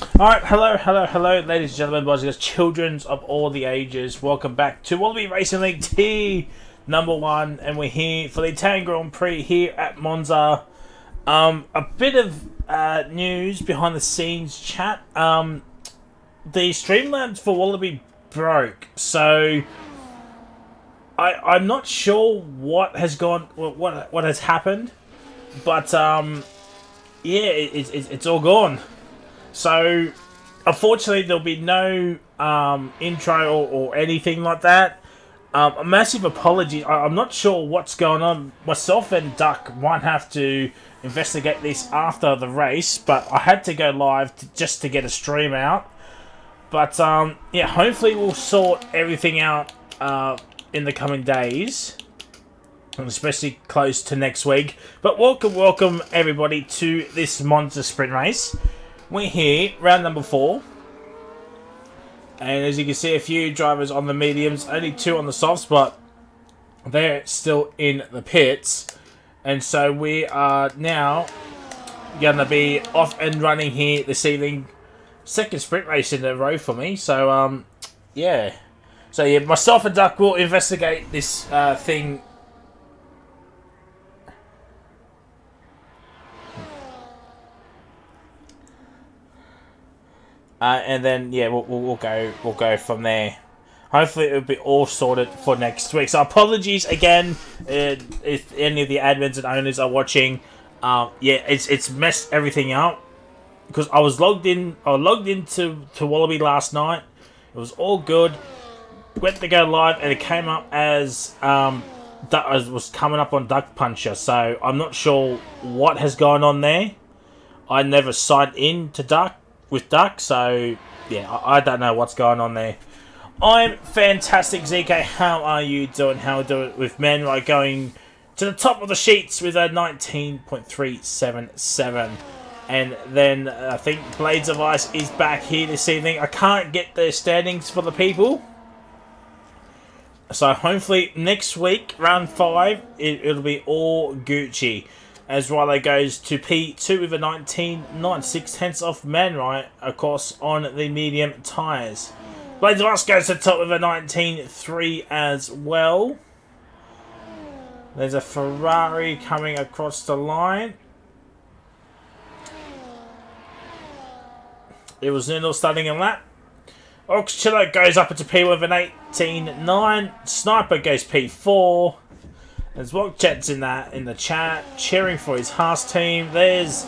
Alright, hello, ladies and gentlemen, boys and girls, children of all the ages. Welcome back to Wallaby Racing League T number 1, and we're here for the Italian Grand Prix here at Monza. A bit of news behind the scenes chat. The Streamlabs for Wallaby broke, so I'm not sure what has gone, what has happened, but yeah, it's all gone. So, unfortunately, there'll be no intro or anything like that. A massive apology. I'm not sure what's going on. Myself and Duck might have to investigate this after the race, but I had to go live just to get a stream out. But, yeah, hopefully we'll sort everything out in the coming days, and especially close to next week. But welcome everybody to this Monza sprint race. We're here, round number 4. And as you can see, a few drivers on the mediums, only 2 on the softs, but they're still in the pits. And so we are now going to be off and running here this evening. Second sprint race in a row for me. So, yeah. So, yeah, myself and Duck will investigate this thing. And then yeah, we'll go from there. Hopefully it'll be all sorted for next week. So apologies again if any of the admins and owners are watching. Yeah, it's messed everything up because I logged into Wallaby last night. It was all good. Went to go live and it came up as that was coming up on Duck Puncher. So I'm not sure what has gone on there. I never signed in to Duck. With Duck, so yeah, I don't know what's going on there. I'm fantastic, ZK. How are you doing? How are you doing with men? Right, going to the top of the sheets with a 19.377, and then I think Blades of Ice is back here this evening. I can't get the standings for the people, so hopefully next week, round 5, it'll be all Gucci. As Riley goes to P2 with a 19.96, hence off Man Right, of course, on the medium tyres. Blades of Us goes to the top with a 19.3 as well. There's a Ferrari coming across the line. It was Nindle starting in lap. Oxchillo goes up into P with an 18.9. Sniper goes P4. There's Wogchat's in the chat, cheering for his Haas team. There's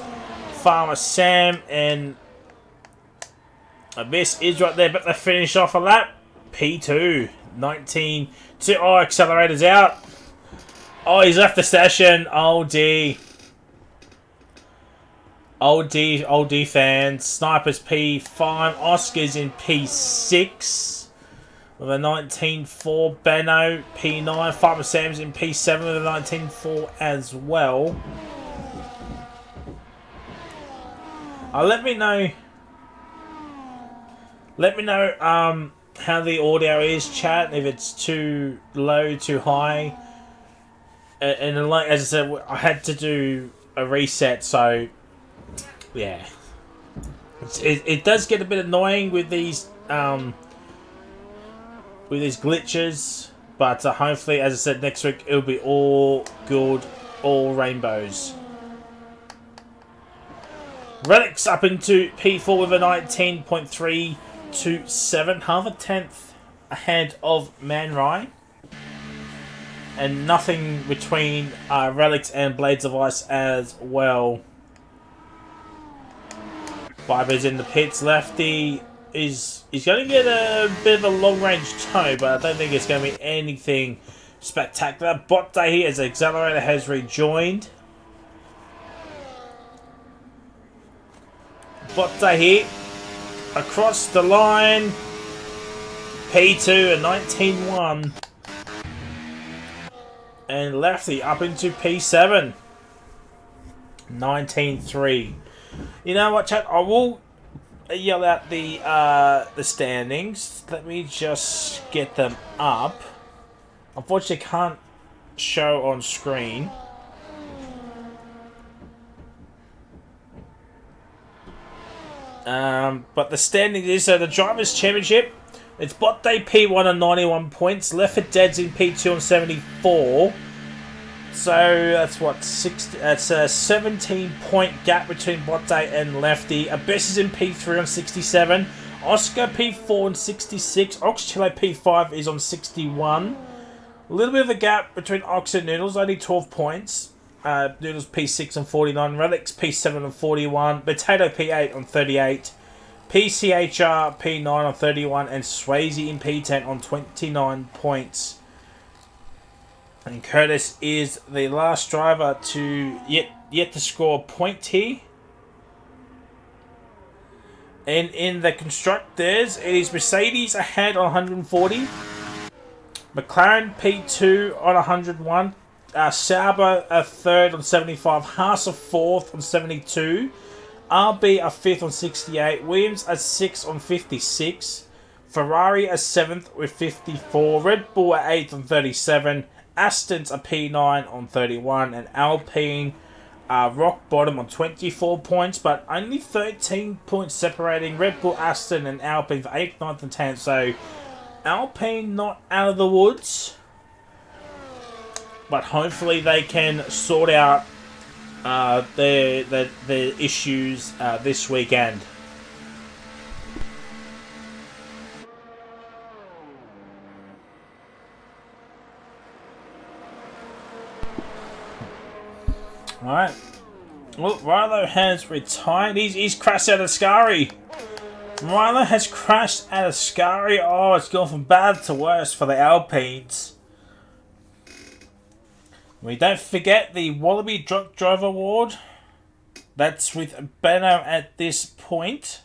Farmer Sam and Abyss is right there, but they finish off a lap. P2, 19. Oh, accelerator's out. Oh, he's left the session. Oh, D. Oh, D fans. Sniper's P5. Oscar's in P6. With a 19.4, Benno P9, Farmer Sam's in P7 with a 19.4 as well. Let me know how the audio is, chat. If it's too low, too high, and like as I said, I had to do a reset, so yeah, it does get a bit annoying with these glitches, but hopefully, as I said, next week it'll be all good, all rainbows. Relics up into P4 with a 19.327, half a tenth ahead of Man Rai, and nothing between Relics and Blades of Ice as well. Viber's in the pits, Lefty. He's going to get a bit of a long-range tow, but I don't think it's going to be anything spectacular. Bot day here as the accelerator has rejoined. Bot day here. Across the line. P2 and 19.1. And Lefty up into P7. 19.3. You know what, chat? I will yell out the standings. Let me just get them up. Unfortunately, can't show on screen. But the standing is, so the Drivers' Championship, it's Bot Day P1 on 91 points, Left 4 Dead's in P2 on 74. So that's what, 60, that's a 17-point gap between Bot Day and Lefty. Abyss is in P3 on 67. Oscar P4 on 66. Oxchilo P5 is on 61. A little bit of a gap between Ox and Noodles, only 12 points. Noodles P6 on 49. Relics P7 on 41. Potato P8 on 38. PCHR P9 on 31. And Swayze in P10 on 29 points. And Curtis is the last driver to yet to score a point here. And in the constructors, it is Mercedes ahead on 140. McLaren P2 on 101. Sauber a third on 75. Haas a fourth on 72. RB a fifth on 68. Williams a sixth on 56. Ferrari a seventh with 54. Red Bull a eighth on 37. Aston's a P9 on 31, and Alpine rock bottom on 24 points, but only 13 points separating Red Bull, Aston, and Alpine for 8th, 9th, and 10th. So Alpine not out of the woods, but hopefully they can sort out their issues this weekend. Alright. Well, Rilo has retired. He's crashed out of Ascari. Rilo has crashed out of Ascari. Oh, it's gone from bad to worse for the Alpines. We don't forget the Wallaby Drunk Driver Award. That's with Benno at this point.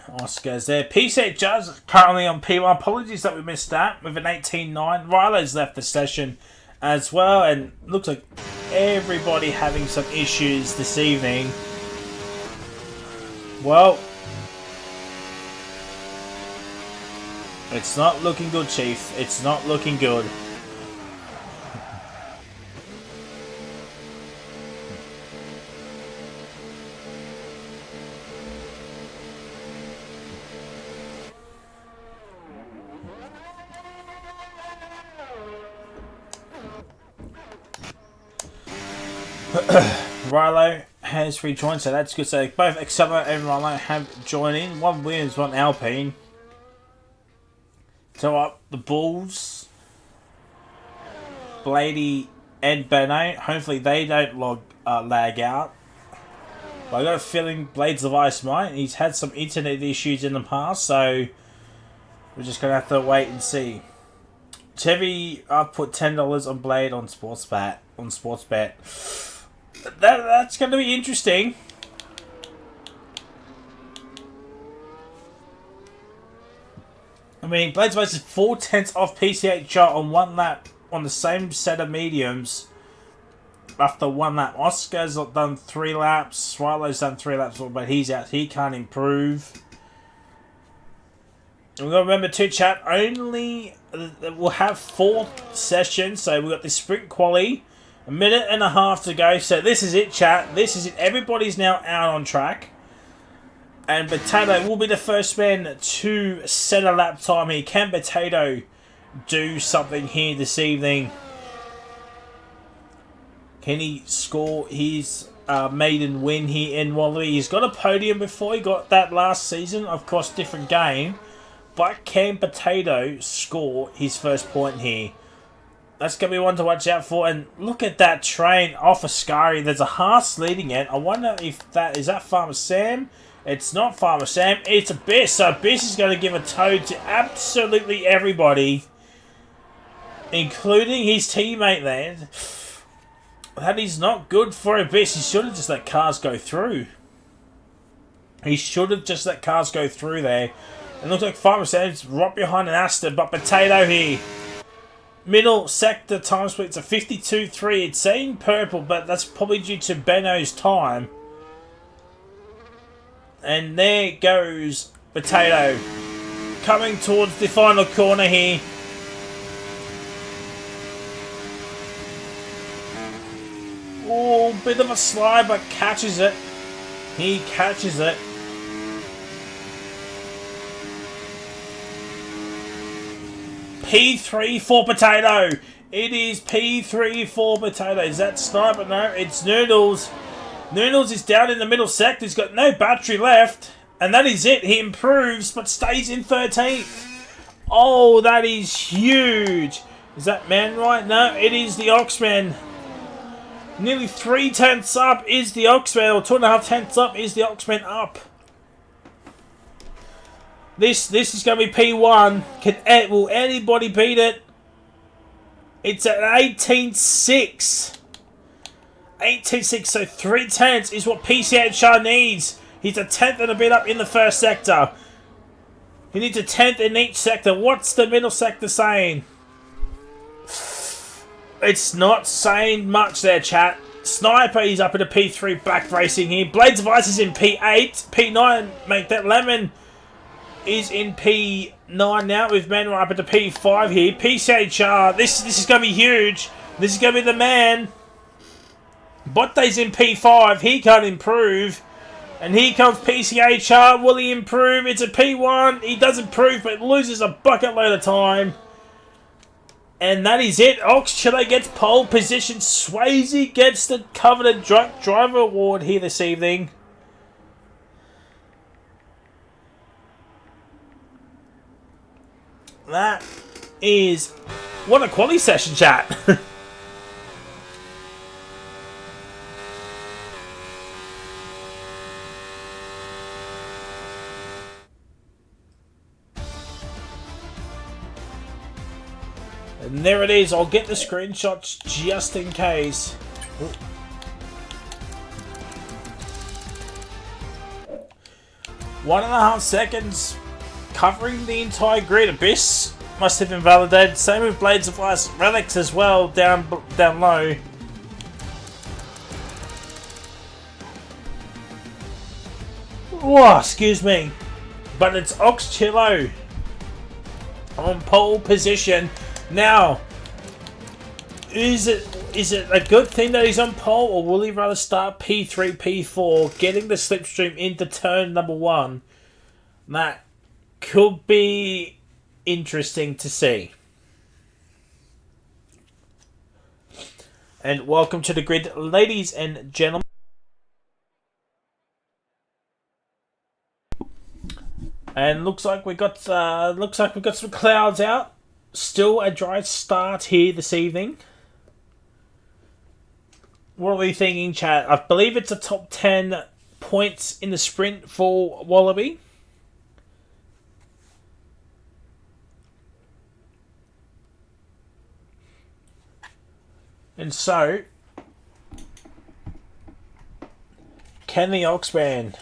Oscars there. P8 Judge currently on P1. Apologies that we missed that with an 18-9. Rilo's left the session as well, and looks like everybody having some issues this evening. Well, it's not looking good, Chief. It's not looking good. Rilo has rejoined, so that's good. So both Excella and Rilo have joined in. One Williams, one Alpine. So up the Bulls, Blady and Benno. Hopefully they don't lag out. But I got a feeling Blades of Ice might. He's had some internet issues in the past, so we're just gonna have to wait and see. Chevy, I've put $10 on Blade on Sportsbet. That's going to be interesting. I mean, Blades of Ice is 4/10 off PCHR on one lap on the same set of mediums. After one lap, Oscar's done 3 laps. Swilo's done 3 laps, but he's out. He can't improve. And we've got to remember too, chat, only we'll have 4 sessions. So we've got the sprint quali, a minute and a half to go. So this is it, chat. This is it. Everybody's now out on track. And Potato will be the first man to set a lap time here. Can Potato do something here this evening? Can he score his maiden win here in Wallaby? He's got a podium before. He got that last season. Of course, different game. But can Potato score his first point here? That's going to be one to watch out for. And look at that train off Ascari. There's a Haas leading it. I wonder if that... Is that Farmer Sam? It's not Farmer Sam. It's Abyss. So Abyss is going to give a toe to absolutely everybody, including his teammate there. That is not good for Abyss. He should have just let cars go through. He should have just let cars go through there. It looks like Farmer Sam's right behind an Aston, but Potato here. Middle sector time split's a 52-3. It's saying purple, but that's probably due to Benno's time. And there goes Potato. coming towards the final corner here. Oh, bit of a slide, but catches it. He catches it. P3 for Potato. It is P3 for Potato. Is that Sniper? No, it's Noodles. Noodles is down in the middle sector. He's got no battery left. And that is it. He improves, but stays in 13th. Oh, that is huge. Is that man right? No, it is the Oxman. Nearly 3 tenths up is the Oxman, or 2.5 tenths up is the Oxman up. This is going to be P1. Will anybody beat it? It's at 18.6. 18.6, so 3 tenths is what PCHR needs. He's a tenth and a bit up in the first sector. He needs a tenth in each sector. What's the middle sector saying? It's not saying much there, chat. Sniper is up at a P3 back racing here. Blades of Ice is in P8. P9, make that Lemon is in P9 now with Man up at the P5 here. PCHR, this is going to be huge. This is going to be the man. Bottay's in P5. He can't improve. And here comes PCHR. Will he improve? It's a P1. He does improve, but loses a bucket load of time. And that is it. Ox Chile gets pole position. Swayze gets the coveted drunk driver award here this evening. That is... what a quality session, chat. And there it is. I'll get the screenshots just in case. Ooh. 1.5 seconds covering the entire grid. Abyss must have invalidated. Same with Blades of Ice. Relics as well down low. Whoa, excuse me. But it's Oxchillo on pole position. Now, is it a good thing that he's on pole, or will he rather start P3, P4, getting the slipstream into turn number 1? That could be interesting to see. And welcome to the grid, ladies and gentlemen. And looks like we got some clouds out. Still a dry start here this evening. What are we thinking, chat? I believe it's a top 10 points in the sprint for Wallaby. And so, can the Oxman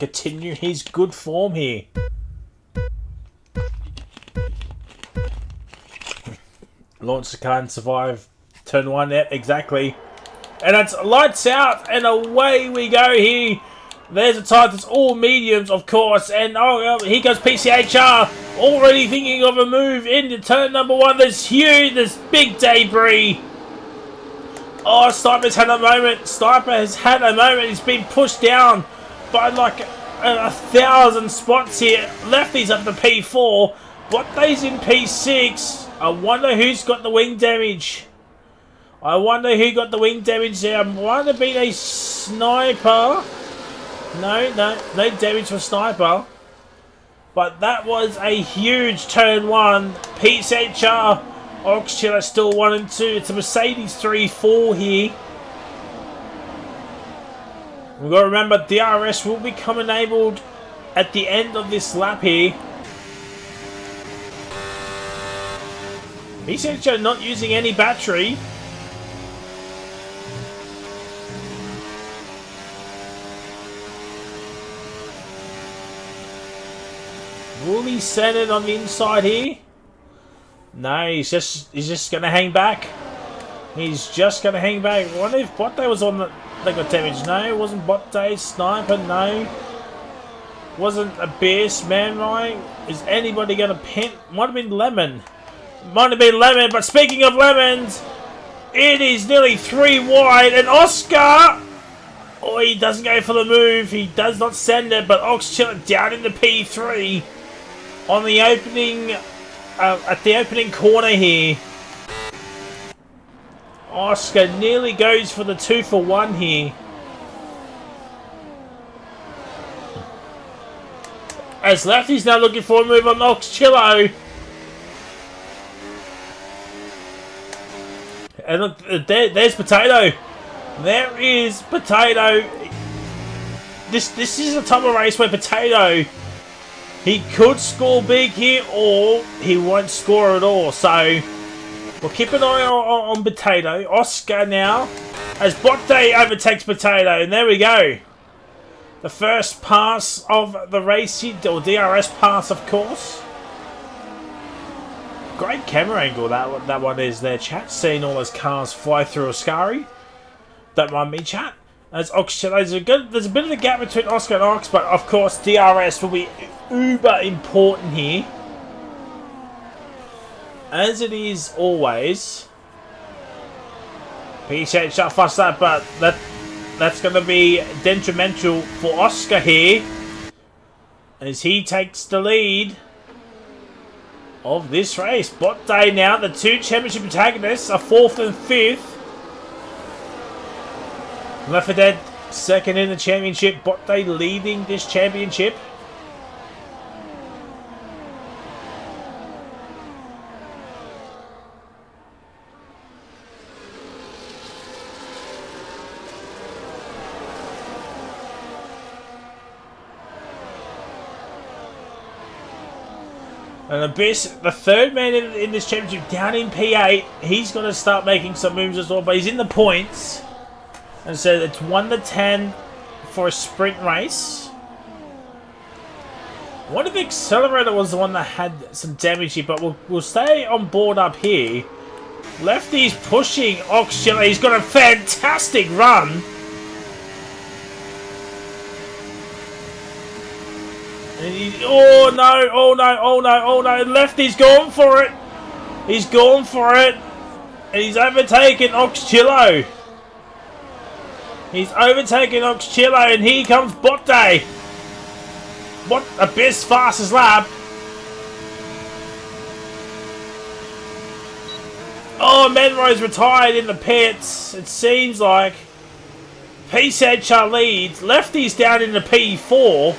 continue his good form here? Launch the car and survive turn 1. Yep, exactly. And it's lights out, and away we go here. There's a type that's all mediums, of course. And oh, here goes PCHR. Already thinking of a move into turn number 1. There's huge, there's big debris. Oh, Sniper's had a moment. Sniper has had a moment. He's been pushed down by like 1,000 spots here. Lefty's up to P4. Bottay's in P6. I wonder who's got the wing damage. I wonder who got the wing damage there. Might have been a Sniper. No damage for Sniper. But that was a huge turn 1. PCHR. Oxchiller still 1 and 2. It's a Mercedes 3-4 here. We've got to remember DRS will become enabled at the end of this lap here. PCHR not using any battery. Will he set it on the inside here? No, he's just gonna hang back. He's just gonna hang back. I wonder if Bottay was on the... They got damage. No, it wasn't Bottay. Sniper, no. Wasn't Abyss, Man Right? Is anybody going to pin? Might have been Lemon. Might have been Lemon, but speaking of lemons, it is nearly 3 wide, and Oscar... Oh, he doesn't go for the move. He does not send it, but Oxchiller down in the P3 on the opening, at the opening corner here. Oscar nearly goes for the 2 for 1 here. As Lefty's now looking for a move on Oxchillo. And look, there's Potato. There is Potato. This is a type of race where Potato, he could score big here or he won't score at all. So we'll keep an eye on Potato. Oscar now as Botte overtakes Potato, and there we go. The first pass of the race, or DRS pass, of course. Great camera angle that one is there, chat. Seeing all those cars fly through Ascari. Don't mind me, chat. As there's a bit of a gap between Oscar and Ox, but of course DRS will be uber important here, as it is always. Appreciate shot fast that, but that's going to be detrimental for Oscar here, as he takes the lead of this race. Botte now, the 2 championship antagonists are 4th and 5th. Left 4 Dead second in the championship. Botte leading this championship. And Abyss, the 3rd man in this championship, down in P8. He's going to start making some moves as well, but he's in the points. And so it's 1 to 10 for a sprint race. What if Accelerator was the one that had some damage here, but we'll stay on board up here. Lefty's pushing Oxchiller. He's got a fantastic run. Oh no, oh no, oh no, oh no. Lefty's gone for it. He's gone for it. And he's overtaken Oxchillo. He's overtaken Oxchillo, and here comes Botte. What Abyss fastest lap. Oh, Menro's retired in the pits. It seems like P-Sedchar leads. Lefty's down in the P4.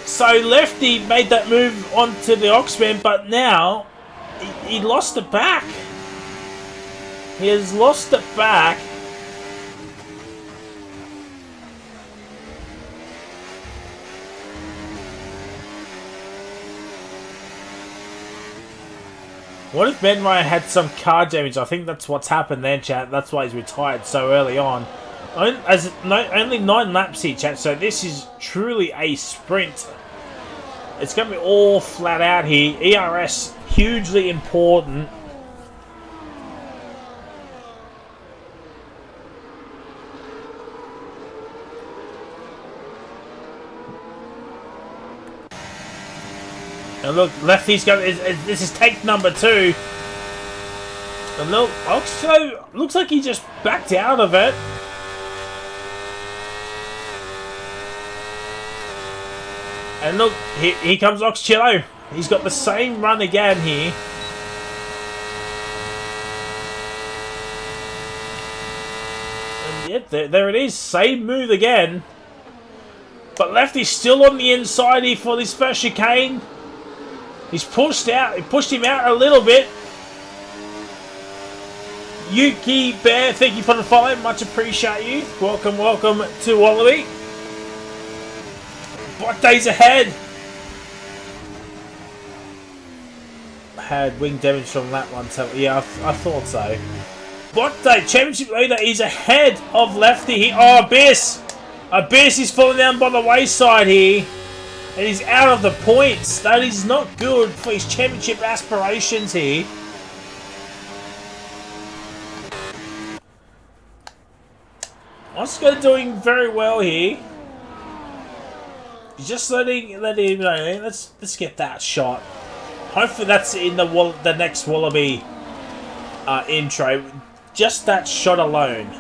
So Lefty made that move onto the Oxman, but now he lost it back. He has lost it back. What if Ben Ryan had some car damage? I think that's what's happened there, chat. That's why he's retired so early on. Only 9 laps here, chat. So this is truly a sprint. It's going to be all flat out here. ERS, hugely important. And look, Lefty's going. This is take number 2. And look, Oxo looks like he just backed out of it. And look, here comes Oxchillo. He's got the same run again here. And yep, there it is. Same move again. But Lefty's still on the inside here for this first chicane. He's pushed out. He pushed him out a little bit. Yuki Bear, thank you for the follow. Much appreciate you. Welcome, welcome to Wallaby. Botte's ahead. Had wing damage from that one. So yeah, I thought so. Botte, championship leader, he's ahead of Lefty here. Oh, Abyss. Abyss is falling down by the wayside here. And he's out of the points. That is not good for his championship aspirations here. Oscar doing very well here. Just letting him know. Let's get that shot. Hopefully that's in the next Wallaby intro. Just that shot alone.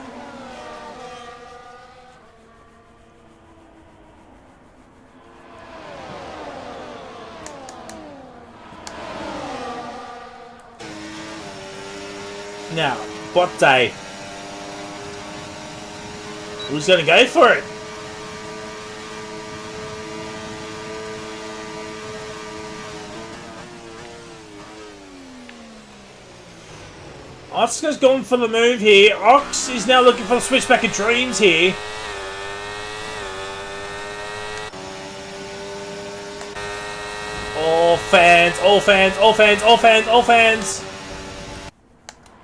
Now, bot day. Who's going to go for it? Oscar's gone for the move here. Ox is now looking for the switchback of dreams here. All fans, all fans, all fans, all fans, all fans.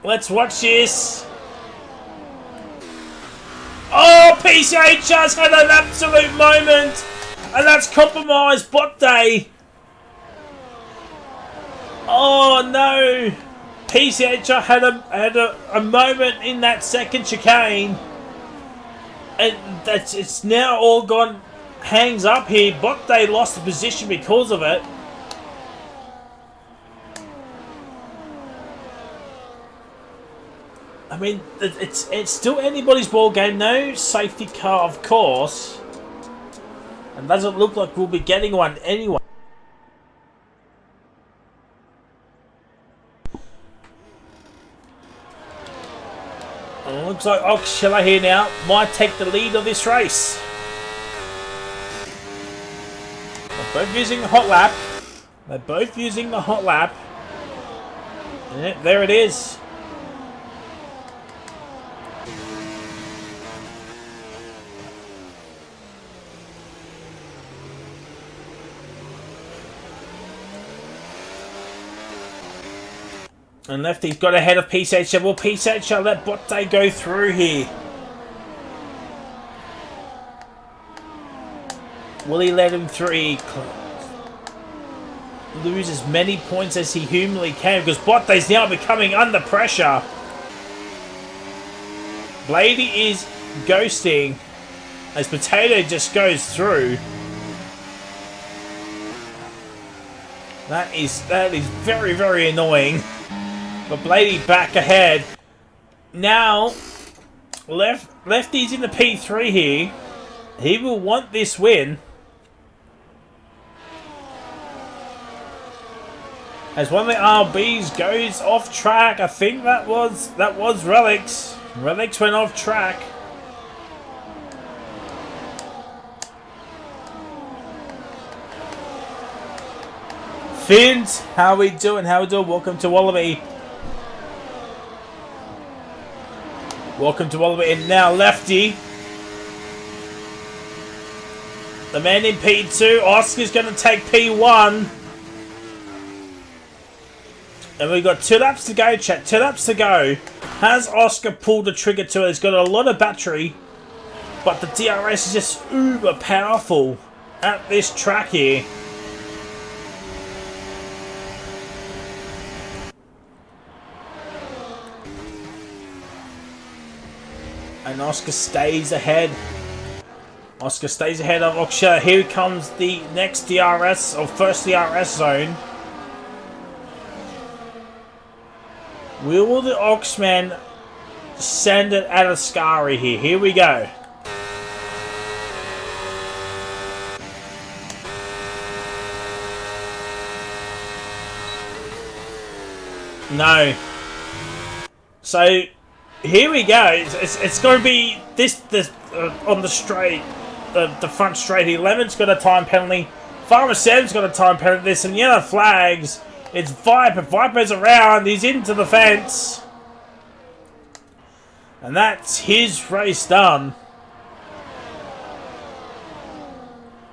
Let's watch this. Oh, PCH just had an absolute moment. And that's compromised bot day. Oh no. PCH had a moment in that second chicane. And it's now all gone hangs up here. Bot day lost the position because of it. I mean, it's still anybody's ball game. No safety car, of course. And doesn't look like we'll be getting one anyway. And looks like Oxshella here now might take the lead of this race. They're both using the hot lap. They're both using the hot lap. Yeah, there it is. And Lefty's got ahead of PCH. Will PCH let bot day go through here? Will he let him through? He lose as many points as he humanly can because bot day's now becoming under pressure. Blady is ghosting as Potato just goes through. That is very, very annoying. But Blady back ahead. Now, Lefty's in the P3 here. He will want this win. As one of the RBs goes off track. I think that was Relics. Relics went off track. Fins, how we doing? How we doing? Welcome to Wallaby. Welcome to Wallaby. And now Lefty. The man in P2. Oscar's going to take P1. And we've got 2 laps to go, chat. 2 laps to go. Has Oscar pulled the trigger to it? He's got a lot of battery. But the DRS is just uber powerful at this track here. And Oscar stays ahead. Oscar stays ahead of Oksha. Here comes the next DRS, or first DRS zone. Will the Oxman send it at Ascari here? Here we go. No. So here we go. It's going to be this on the straight, the front straight here. Lemon's got a time penalty. Farmer Sam's got a time penalty. There's some yellow flags. It's Viper. Viper's around. He's into the fence. And that's his race done.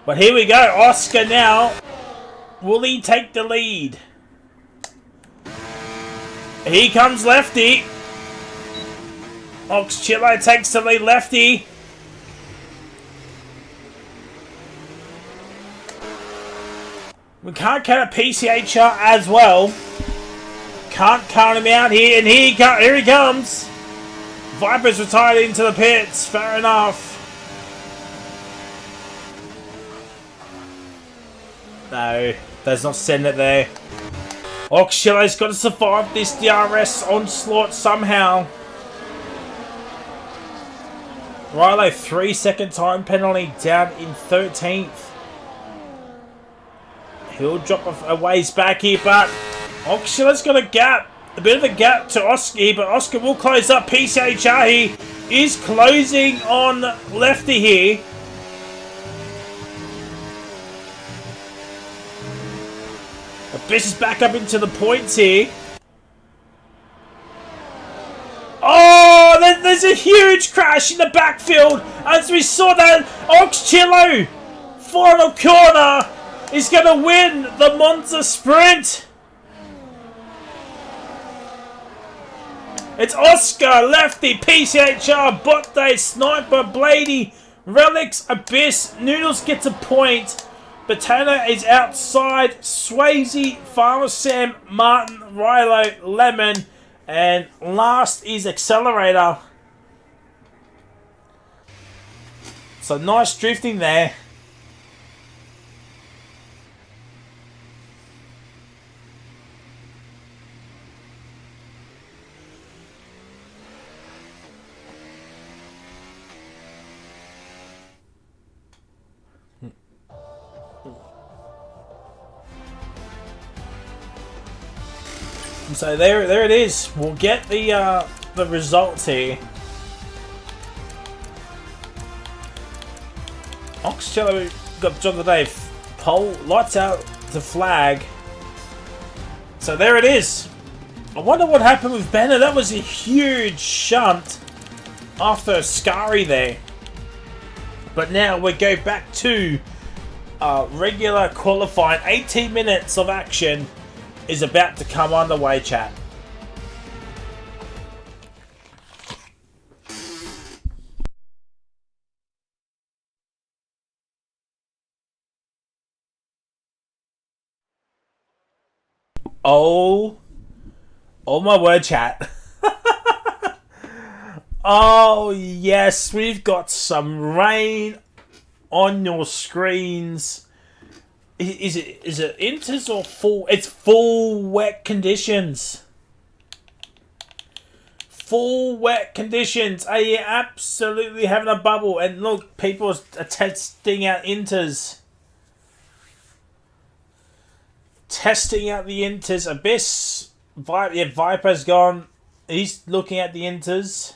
But here we go. Oscar now. Will he take the lead? Here comes Lefty. Oxchillo takes the lead. Lefty. We can't count a PCHR as well. Can't count him out here. And here he comes. Viper's retired into the pits. Fair enough. No, does not send it there. Oxylo's got to survive this DRS onslaught somehow. Rilo, 3-second time penalty, down in 13th. He'll drop a ways back here, but Oxylo's got a gap. A bit of a gap to Oscar, but Oscar will close up. PCHR here is closing on Lefty here. Abyss is back up into the points here. Oh, there's a huge crash in the backfield. As we saw that, Oxchillo, final corner, is going to win the Monza sprint. It's Oscar, Lefty, PCHR, Botte, Sniper, Blady, Relics, Abyss. Noodles gets a point. Batana is outside. Swayze, Farmer Sam, Martin, Rilo, Lemon. And last is Accelerator. So nice drifting there. So there it is. We'll get the results here. Oxcello got job of the day. Pole, lights out the flag. So there it is. I wonder what happened with Banner. That was a huge shunt after Scary there. But now we go back to regular qualifying. 18 minutes of action is about to come underway, chat. Oh my word, chat. Oh yes, we've got some rain on your screens. Is it inters or full? It's full wet conditions. Full wet conditions. Are you absolutely having a bubble? And look, people are testing out inters. Testing out the inters. Abyss. Viper's gone. He's looking at the inters.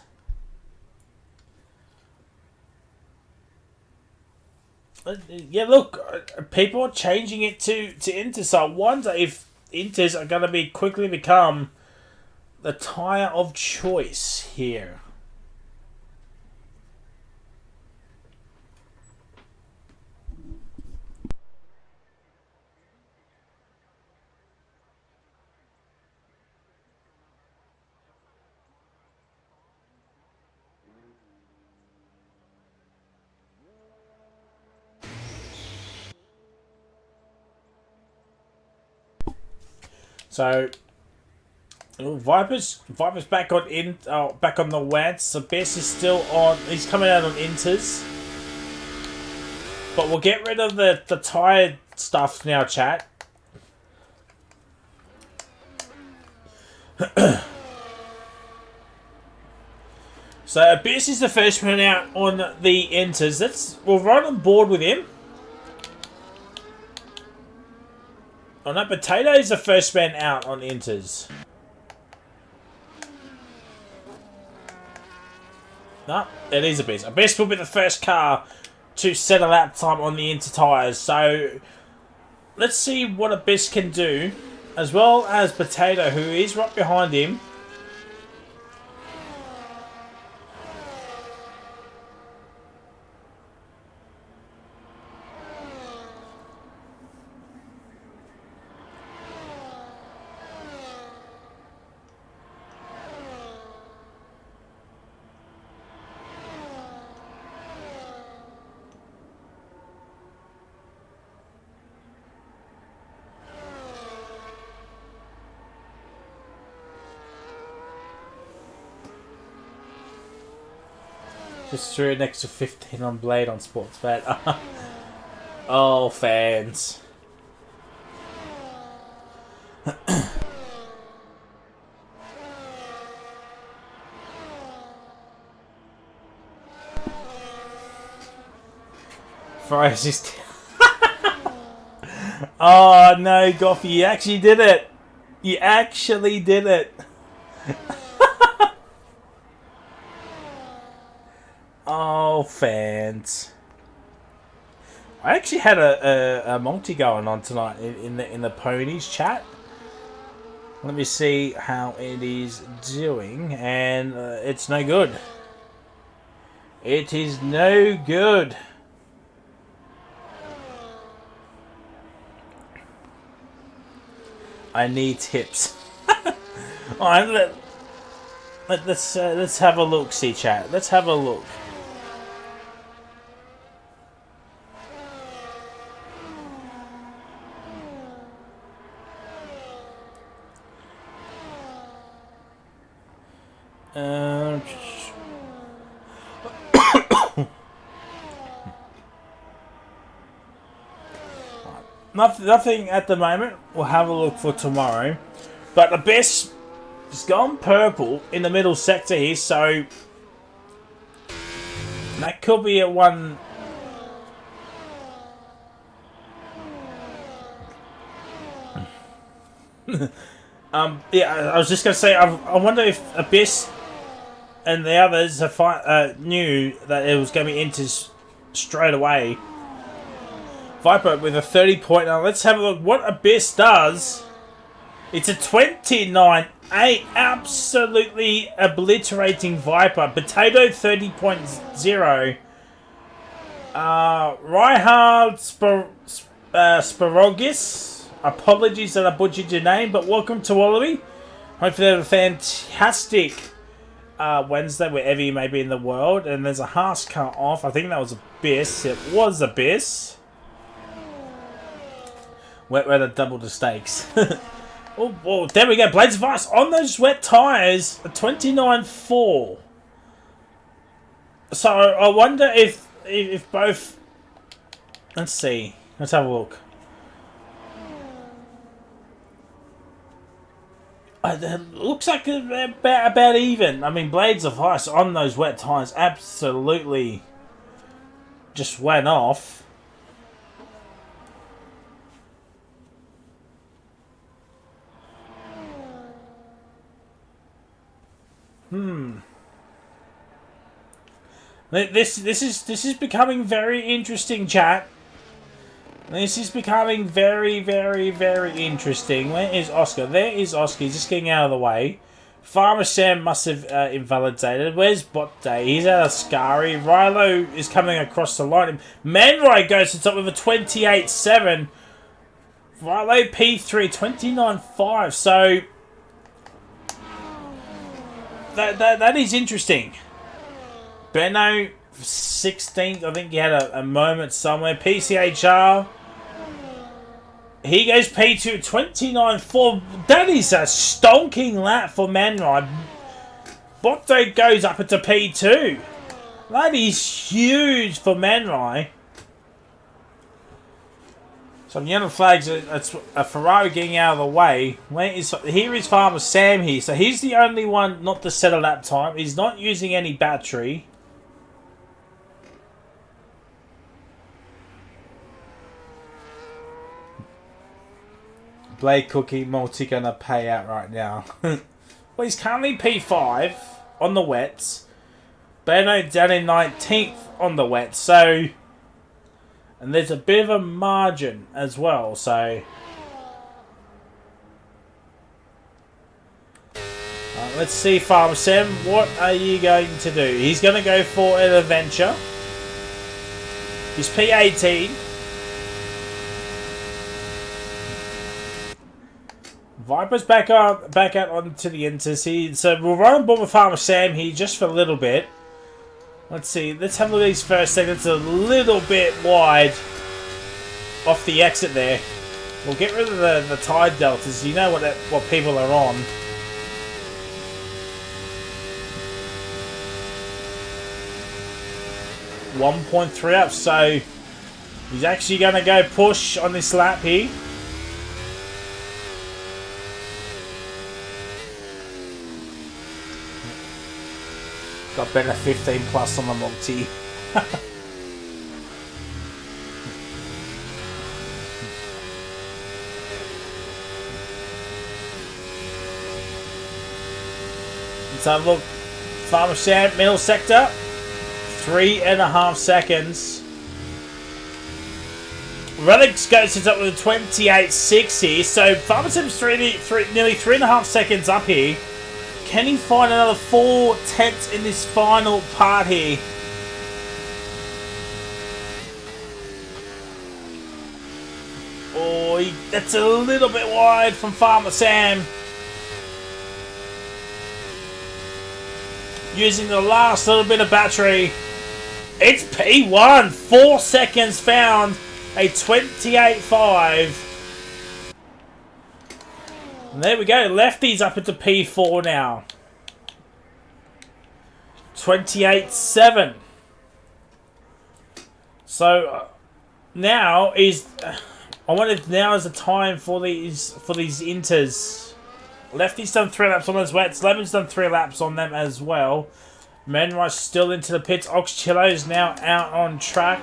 Yeah, look, people are changing it to Inter, so I wonder if Inters are going to be quickly become the tyre of choice here. So Viper's back on back on the Wants. So Bess is still on. He's coming out on Inters, but we'll get rid of the tired stuff now, chat. So Abyss is the first one out on the Inters. We'll run on board with him. Oh no, Potato is the first man out on Inters. No, it is Abyss. Abyss will be the first car to set a lap time on the Inter tyres. So let's see what Abyss can do, as well as Potato, who is right behind him. Just threw an extra 15 on Blade on Sportsbet. Oh, fans. For assist. Oh no, Goffy, you actually did it. You actually did it. Oh, fans. I actually had a multi going on tonight in the ponies chat. Let me see how it is doing, and it's no good. It is no good. I need tips. Alright, let's have a look, see chat. Let's have a look. Nothing at the moment. We'll have a look for tomorrow. But the best has gone purple in the middle sector here, so that could be a one. Yeah, I was just gonna say. I wonder if Abyss and the others knew that it was going to be into straight away. Viper with a 30-point. Now let's have a look what Abyss does. It's a 29-8. Absolutely obliterating Viper. Potato 30.0. Reinhard Sparogis. Apologies that I butchered your name, but welcome to Wallaby. Hopefully you have a fantastic Wednesday, wherever you may be in the world. And there's a Haas cut off. I think that was Abyss. It was Abyss. We're the double the stakes. Oh, there we go. Blades of Ice on those wet tyres. 29.4. So I wonder if both. Let's see. Let's have a look. It looks like about even. I mean, Blades of Ice on those wet tyres absolutely just went off. This is becoming very interesting, chat. This is becoming very, very, very interesting. Where is Oscar? There is Oscar. He's just getting out of the way. Farmer Sam must have invalidated. Where's Bot Day? He's out of Scary. Rilo is coming across the line. Manroy goes to top with a 28.7. Rilo P3 29.5. So that is interesting. Benno 16th. I think he had a moment somewhere. PCHR. He goes P2 29.4. That is a stonking lap for Manride. Botto goes up into P2. That is huge for Manride. Some yellow flags. It's a Ferrari getting out of the way. Here is Farmer Sam here. So he's the only one not to set a lap time. He's not using any battery. Blade Cookie Multi gonna pay out right now. Well, he's currently P5 on the wets. Benno down in 19th on the wets. So, and there's a bit of a margin as well. So, let's see, Farmer Sam. What are you going to do? He's going to go for an adventure. He's P18. Viper's back out onto the Interseed. So we'll run on board with Farmer Sam here just for a little bit. Let's see. Let's have a look at these first segments. A little bit wide off the exit there. We'll get rid of the tide deltas. You know what people are on. .3 up. So he's actually going to go push on this lap here. Got better 15 plus on the multi. So look, Farmer Sam, middle sector, 3.5 seconds. Relics goes up with a 28.60, so Farmer Sam's nearly 3.5 seconds up here. Can he find another 4 tenths in this final part here? Oh, that's a little bit wide from Farmer Sam. Using the last little bit of battery. It's P1. 4 seconds found. A 28.5. And there we go. Lefty's up into P4 now. 28.7. So now is... I wonder if now is the time for these inters. Lefty's done 3 laps on those wets. Lemon's done 3 laps on them as well. Menrush still into the pits. Oxchillo's now out on track.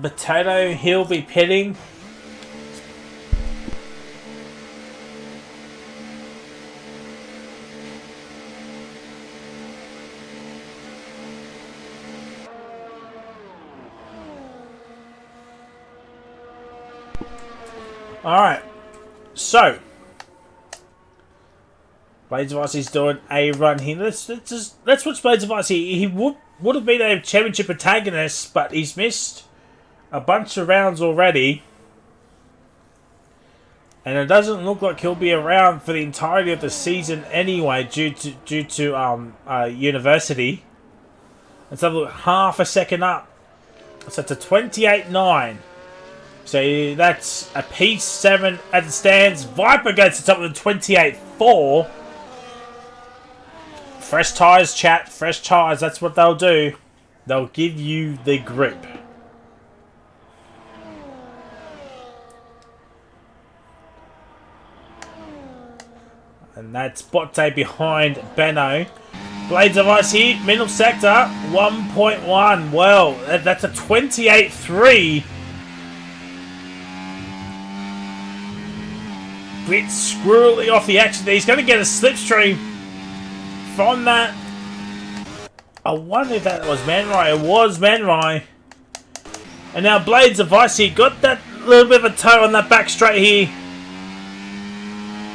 Potato, he'll be pitting. Alright, so Blades of Ice is doing a run here. Let's watch Blades of Ice here. He would have been a championship protagonist, but he's missed a bunch of rounds already. And it doesn't look like he'll be around for the entirety of the season anyway, due to university. Let's have a look, half a second up. So it's a 28.9. So that's a P7 as it stands. Viper goes to top of the 28.4. Fresh tyres, chat. Fresh tyres. That's what they'll do. They'll give you the grip. And that's Botte behind Benno. Blades of Ice here. Middle sector. 1.1. Well, that's a 28.3. Bit squirrely off the action there. He's going to get a slipstream from that. I wonder if that was Manrai. It was Manrai. And now Blades of Ice here. Got that little bit of a toe on that back straight here.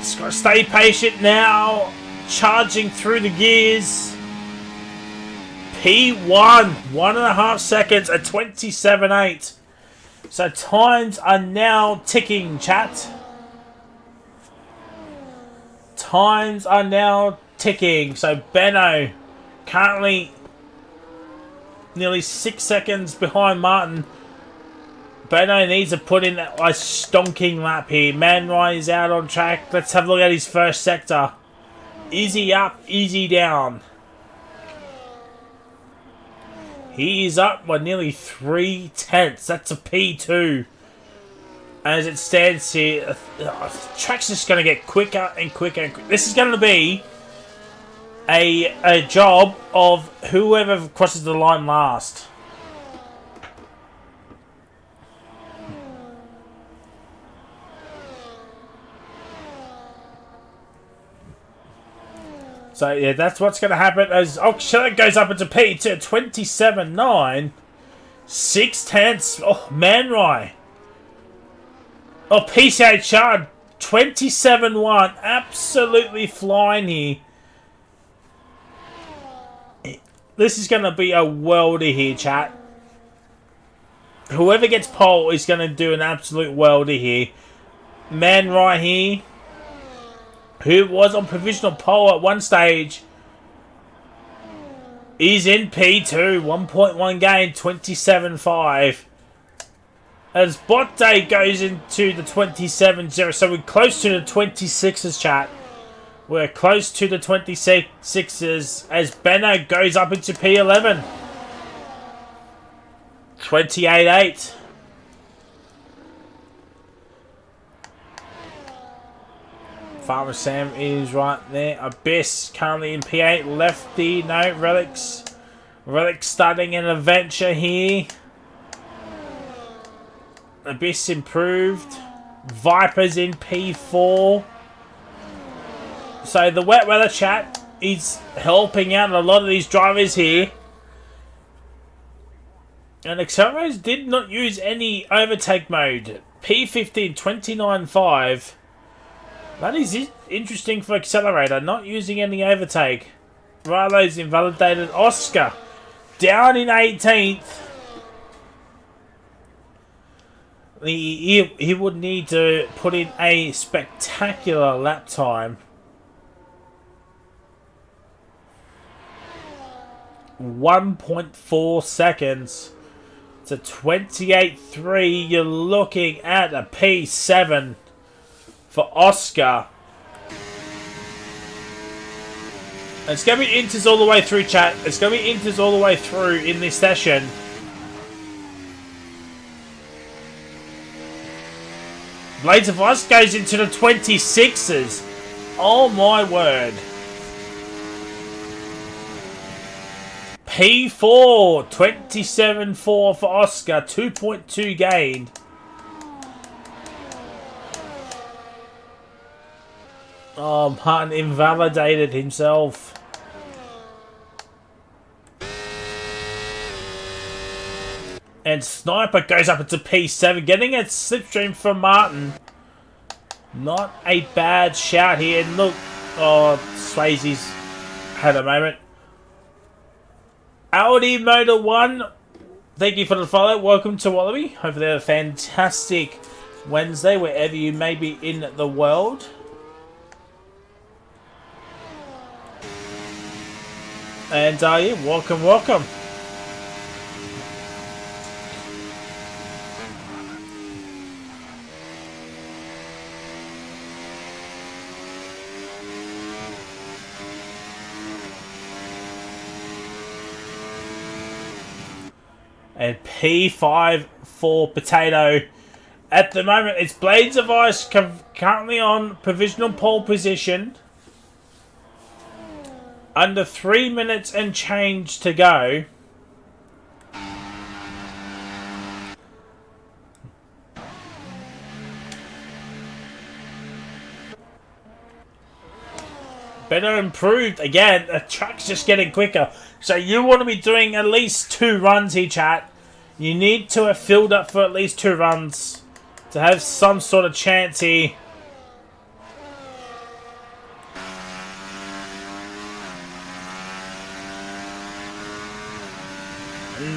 Just got to stay patient now. Charging through the gears. P1. 1.5 seconds at 27.8. So times are now ticking, chat. Times are now ticking. So Benno currently nearly 6 seconds behind Martin. Benno needs to put in a stonking lap here. Manrai is out on track. Let's have a look at his first sector. Easy up, easy down. He is up by nearly 3 tenths. That's a P2. As it stands here, the track's just going to get quicker and quicker and quicker. This is going to be a job of whoever crosses the line last. So yeah, that's what's going to happen as Oxshire goes up into P2, 27.9, 6 tenths. Oh, Manrai. Oh, PCH Shard, 27.1. Absolutely flying here. This is going to be a worldy here, chat. Whoever gets pole is going to do an absolute worldy here. Man right here, who was on provisional pole at one stage, is in P2. 1.1 gain, 27.5. As Botte goes into the 27.0. So we're close to the 26s, chat. We're close to the 26s as Benno goes up into P11. 28.8. Farmer Sam is right there. Abyss currently in P8. Lefty, no. Relics. Relics starting an adventure here. Abyss improved. Vipers in P4. So the wet weather chat is helping out a lot of these drivers here. And accelerators did not use any overtake mode. P15 29.5. That is interesting for accelerator, not using any overtake. Ralo's invalidated. Oscar down in 18th. He would need to put in a spectacular lap time. 1.4 seconds to 28.3. You're looking at a P7 for Oscar. It's going to be inters all the way through, chat. It's going to be inters all the way through in this session. Blades of Ice goes into the 26s. Oh my word. P4, 27.4 for Oscar, 2.2 gained. Oh, Martin invalidated himself. And Sniper goes up into P7, getting a slipstream from Martin. Not a bad shout here. And look, oh, Swayze's had a moment. Audi Motor 1, thank you for the follow. Welcome to Wallaby. Hope they have a fantastic Wednesday, wherever you may be in the world. And yeah, welcome, welcome. And P5 for Potato. At the moment, it's Blades of Ice currently on provisional pole position. Under 3 minutes and change to go. Better improved. Again, the track's just getting quicker. So you want to be doing at least 2 runs here, chat. You need to have filled up for at least 2 runs to have some sort of chance here.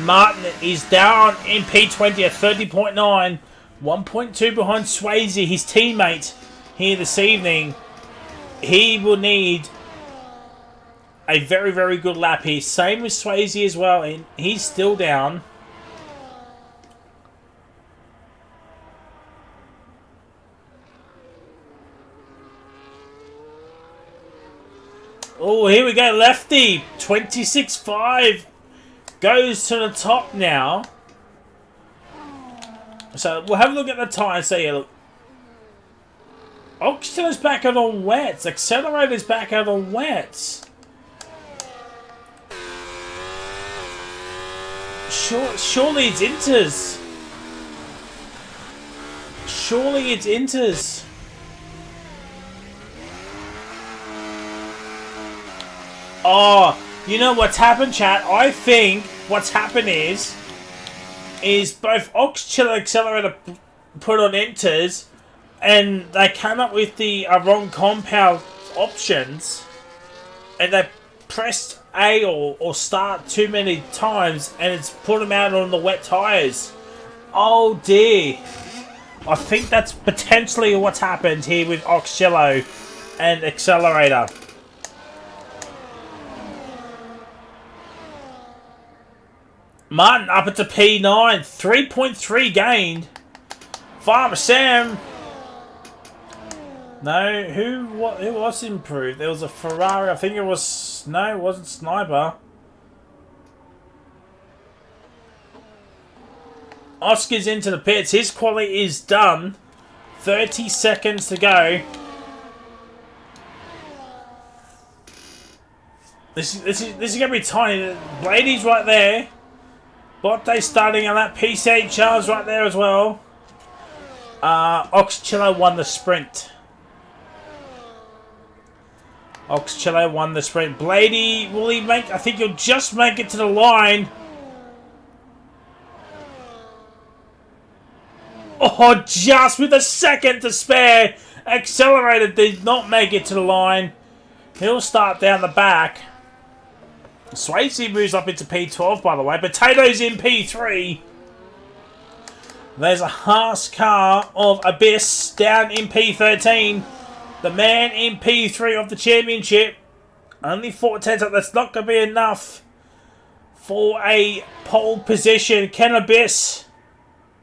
Martin is down in P20 at 30.9. 1.2 behind Swayze, his teammate here this evening. He will need a very, very good lap here. Same with Swayze as well, and he's still down. Oh, here we go, Lefty. 26.5 goes to the top now. So we'll have a look at the tyre. So yeah, look. Oxygen's back out on wets. Accelerator's back out on wets. Surely it's inters. Surely it's inters. Oh, you know what's happened, chat? I think what's happened is both Oxygen and Accelerator put on inters, and they came up with the wrong compound options, and they pressed A or start too many times, and it's put them out on the wet tyres. Oh dear. I think that's potentially what's happened here with Oxcello and Accelerator. Martin up into P9, 3.3 gained. Farmer Sam. No, who was improved? There was a Ferrari. I think it was... No, it wasn't Sniper. Oscar's into the pits. His quality is done. 30 seconds to go. This is going to be tiny. Blady's right there. Botte starting on that. P8 Charles right there as well. Oxcello won the sprint. Oxcello won the sprint. Blady, will he make... I think he'll just make it to the line. Oh, just with a second to spare. Accelerator did not make it to the line. He'll start down the back. Swayze moves up into P12, by the way. Potatoes in P3. There's a Haas car of Abyss down in P13. The man in P3 of the championship. Only 4 tenths up. That's not going to be enough for a pole position. Can Abyss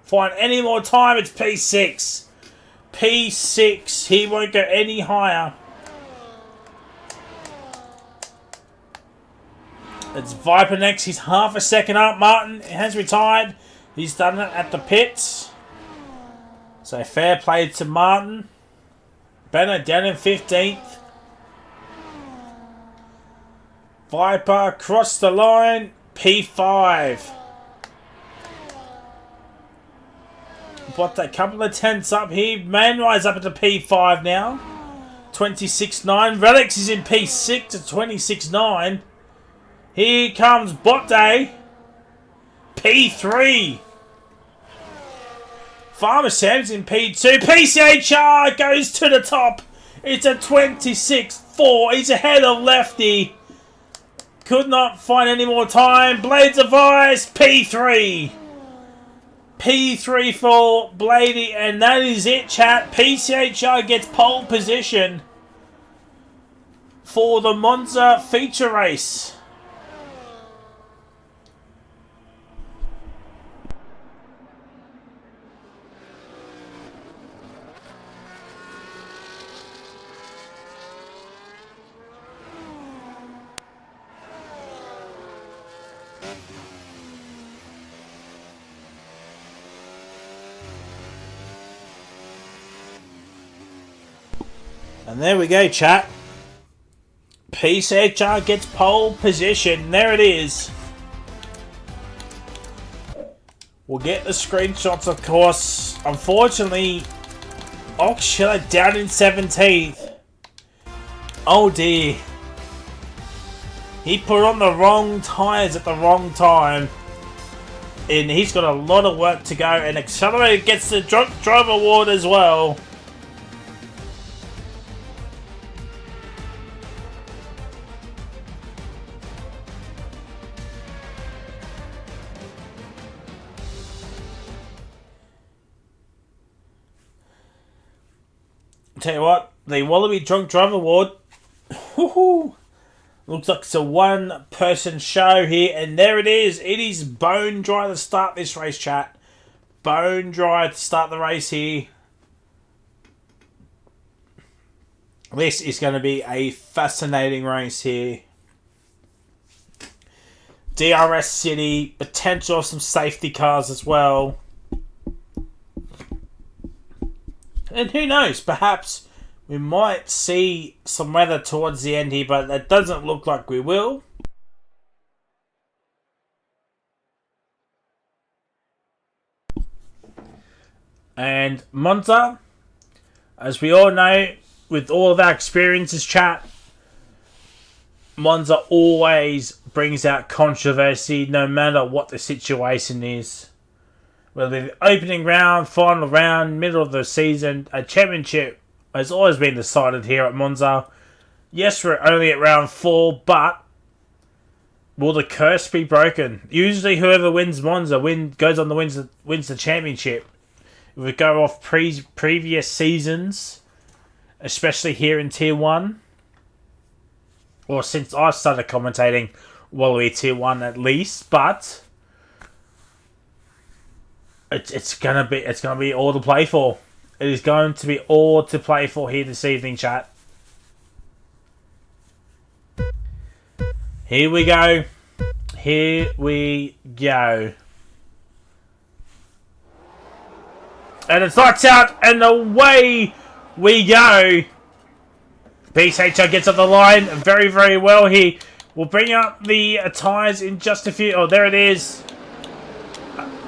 find any more time? It's P6. P6. He won't go any higher. It's Viper next. He's half a second up. Martin has retired. He's done it at the pits. So fair play to Martin. Benno down in 15th. Viper across the line. P5. But a couple of tenths up here. Manrise up into P5 now. 26.9. Relics is in P6 to 26.9. Here comes Bot Day. P3. Farmer Sam's in P2. PCHR goes to the top. It's a 26.4. He's ahead of Lefty. Could not find any more time. Blades of Ice. P3. P3 for Blady. And that is it, chat. PCHR gets pole position for the Monza feature race. And there we go, chat. PCHR gets pole position. There it is. We'll get the screenshots, of course. Unfortunately, Oxcello down in 17th. Oh dear. He put on the wrong tyres at the wrong time. And he's got a lot of work to go. And Accelerator gets the drunk driver award as well. Tell you what, the Wallaby Drunk Driver Award, looks like it's a one-person show here, and there it is. It is bone dry to start this race, chat. Bone dry to start the race here. This is going to be a fascinating race here. DRS City, potential of some safety cars as well. And who knows, perhaps we might see some weather towards the end here, but that doesn't look like we will. And Monza, as we all know, with all of our experiences, chat, Monza always brings out controversy no matter what the situation is. Whether the opening round, final round, middle of the season, a championship has always been decided here at Monza. Yes, we're only at round 4, but will the curse be broken? Usually whoever wins Monza goes on to wins the championship. If we go off previous seasons, especially here in Tier 1, or since I started commentating Wallaby Tier 1 at least, but it's gonna be all to play for. It is going to be all to play for here this evening, chat. Here we go. Here we go. And it's lights out, and away we go. PCHR gets up the line very, very well here. We'll bring up the tyres in just a few. Oh, there it is.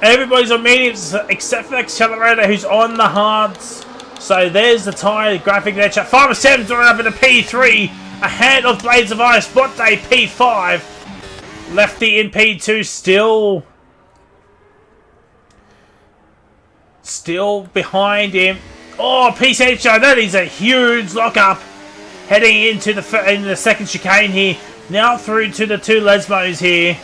Everybody's on mediums except for Accelerator, who's on the hards. So there's the tyre graphic there. Chat. 5 of 7's running up into P3. ahead of Blades of Ice. Botte P5. Lefty in P2 still behind him. Oh, PCHR, that is a huge lockup. Heading into the second chicane here. Now through to the two Lesmos here.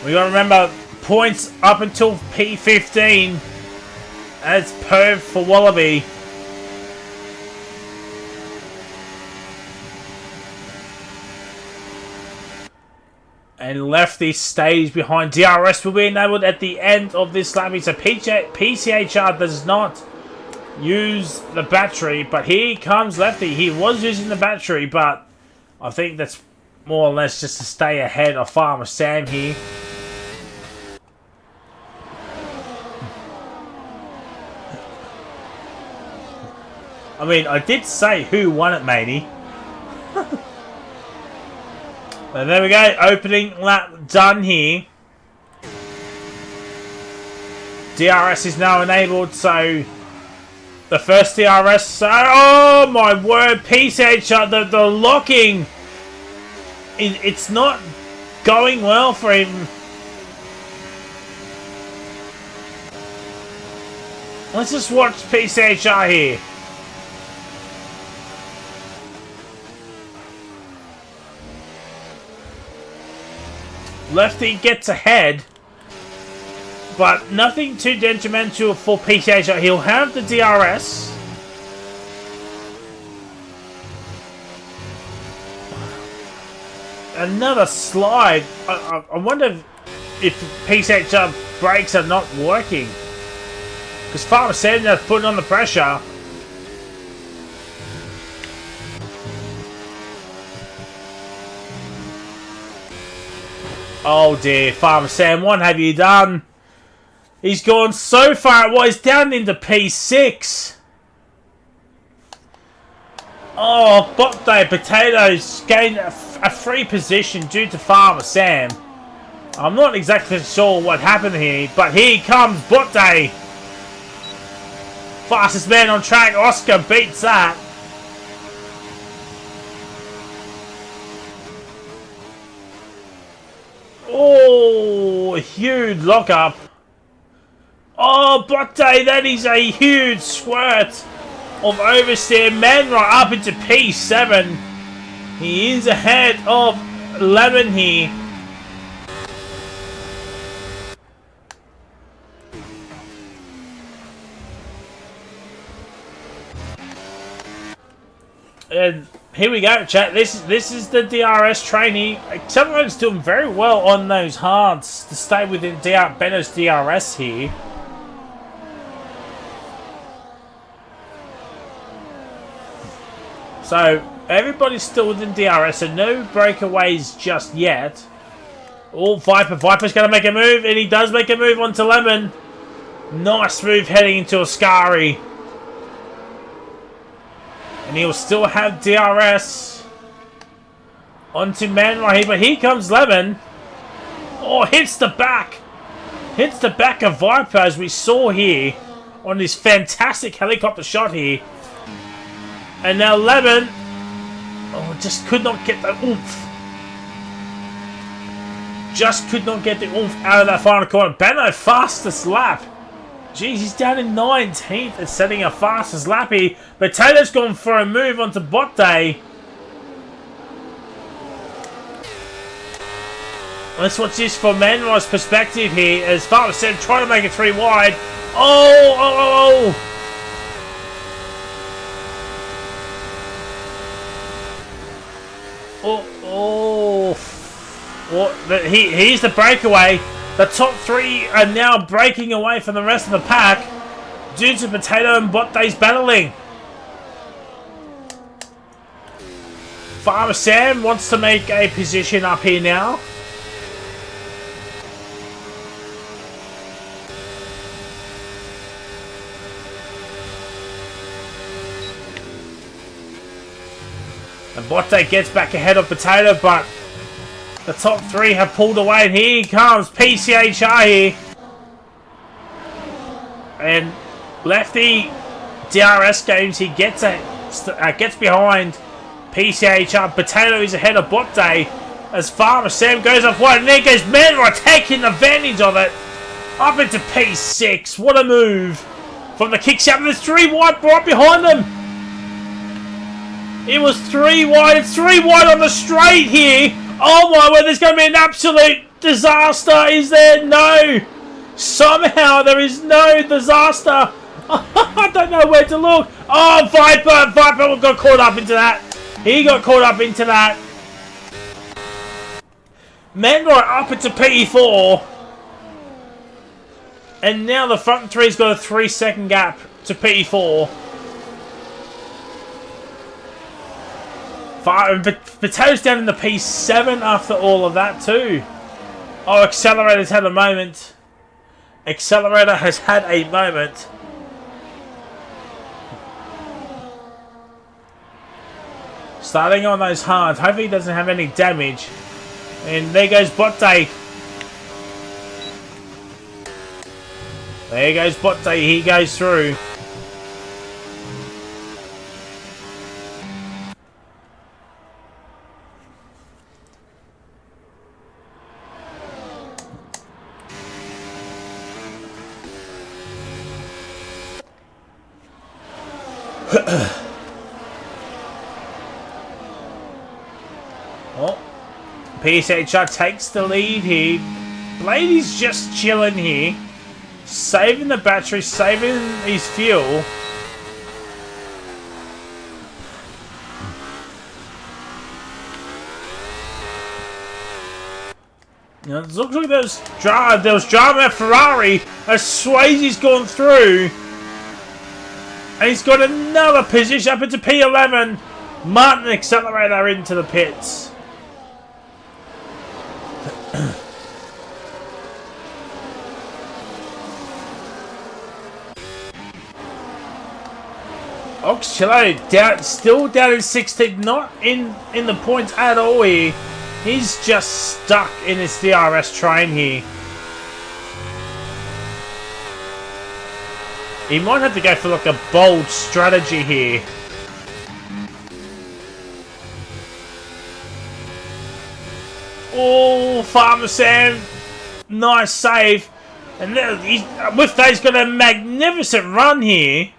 We got to remember points up until P15 as per for Wallaby. And Lefty stays behind. DRS will be enabled at the end of this lap. So PCHR does not use the battery, but here comes Lefty. He was using the battery, but I think that's more or less just to stay ahead of Farmer Sam here. I mean, I did say who won it, matey. And there we go, opening lap done here. DRS is now enabled, so the first DRS. So, oh my word, PCH, the locking, it's not going well for him. Let's just watch PCHR here. Lefty gets ahead, but nothing too detrimental for PCHR. He'll have the DRS. Another slide. I wonder if PCHR brakes are not working. Because Farmer Sam is putting on the pressure. Oh dear, Farmer Sam, what have you done? He's gone so far. Well, he's down into P6. Oh, Botte Potatoes gained a free position due to Farmer Sam. I'm not exactly sure what happened here, but here comes Botte. Fastest man on track. Oscar beats that. Oh, huge lockup. Oh, Botte, that is a huge squirt of oversteer. Man right up into P7. He is ahead of Lemon here. And here we go, chat. This is the DRS trainee. Someone's doing very well on those hards to stay within Benno's DRS here. So everybody's still within DRS, so no breakaways just yet. Oh, Viper's going to make a move, and he does make a move onto Lemon. Nice move heading into Ascari. And he'll still have DRS onto Man right here. But here comes Lemon. Oh, hits the back. Hits the back of Viper, as we saw here on this fantastic helicopter shot here. And now Lemon, oh, just could not get the oomph. Just could not get the oomph out of that final corner. Benno, fastest lap. Jeez, he's down in 19th and setting a fastest lap here. But Taylor's gone for a move onto Botte. Let's watch this from Manroy's perspective here. As Farmer said, trying to make it 3 wide. Oh! Here's the breakaway. The top 3 are now breaking away from the rest of the pack due to Potato and Botte's battling. Farmer Sam wants to make a position up here now. And Botte gets back ahead of Potato, but the top 3 have pulled away, and here comes PCHR here. And Lefty DRS games, he gets gets behind PCHR. Potato is ahead of Bot Day as Farmer Sam goes up wide, and there goes Manroy taking advantage of it. Up into P6. What a move from the kick out. There's 3 wide right behind them. It was 3 wide. It's 3 wide on the straight here. Oh my word, there's going to be an absolute disaster. Is there? No. Somehow there is no disaster. I don't know where to look. Oh, Viper got caught up into that. He got caught up into that. Manroy up into P4. And now the front 3's got a 3-second gap to P4. Potato's down in the P7 after all of that too. Oh, Accelerator's had a moment. Accelerator has had a moment. Starting on those hards. Hopefully he doesn't have any damage. And there goes Bot Day. There goes Bot Day. He goes through. Oh, PSHR takes the lead here. Blady's just chilling here, saving the battery, saving his fuel. You know, it looks like there was drama at Ferrari as Swayze's gone through. And he's got another position up into P11. Martin Accelerator into the pits. Oxcello still down in 16th, not in the points at all here. He's just stuck in his DRS train here. He might have to go for like a bold strategy here. Oh, Farmer Sam. Nice save. And with that, he's got a magnificent run here.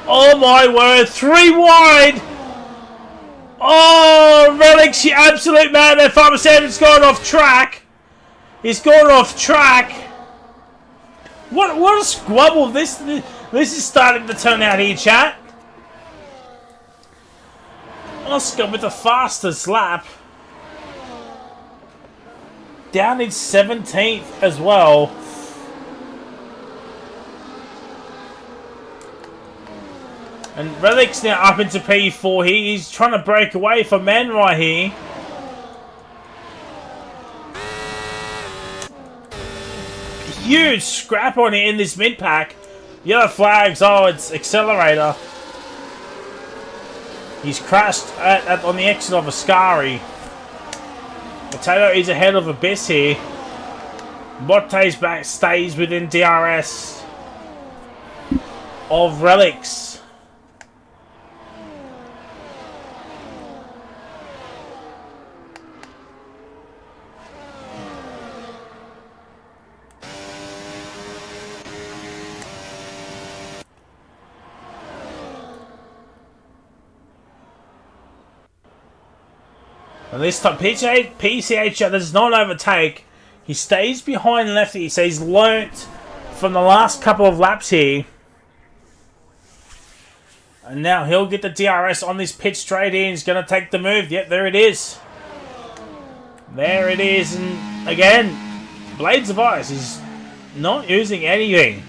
Oh my word. 3 wide. Oh, Relics, you absolute man there. Farmer Sam's gone off track. He's gone off track. What a squabble this is starting to turn out here, chat. Oscar with the fastest lap. Down in 17th as well. And Relic's now up into P4 here. He's trying to break away from Manroy here. Huge scrap on it in this mid pack. Yellow flags. Oh, it's Accelerator. He's crashed on the exit of Ascari. Potato is ahead of Abyss here. Botte's back stays within DRS of Relics. And this time, PCH does not overtake. He stays behind Lefty, so he's learnt from the last couple of laps here. And now he'll get the DRS on this pit straight in. He's going to take the move. Yep, there it is. There it is. And again, Blades of Ice is not using anything.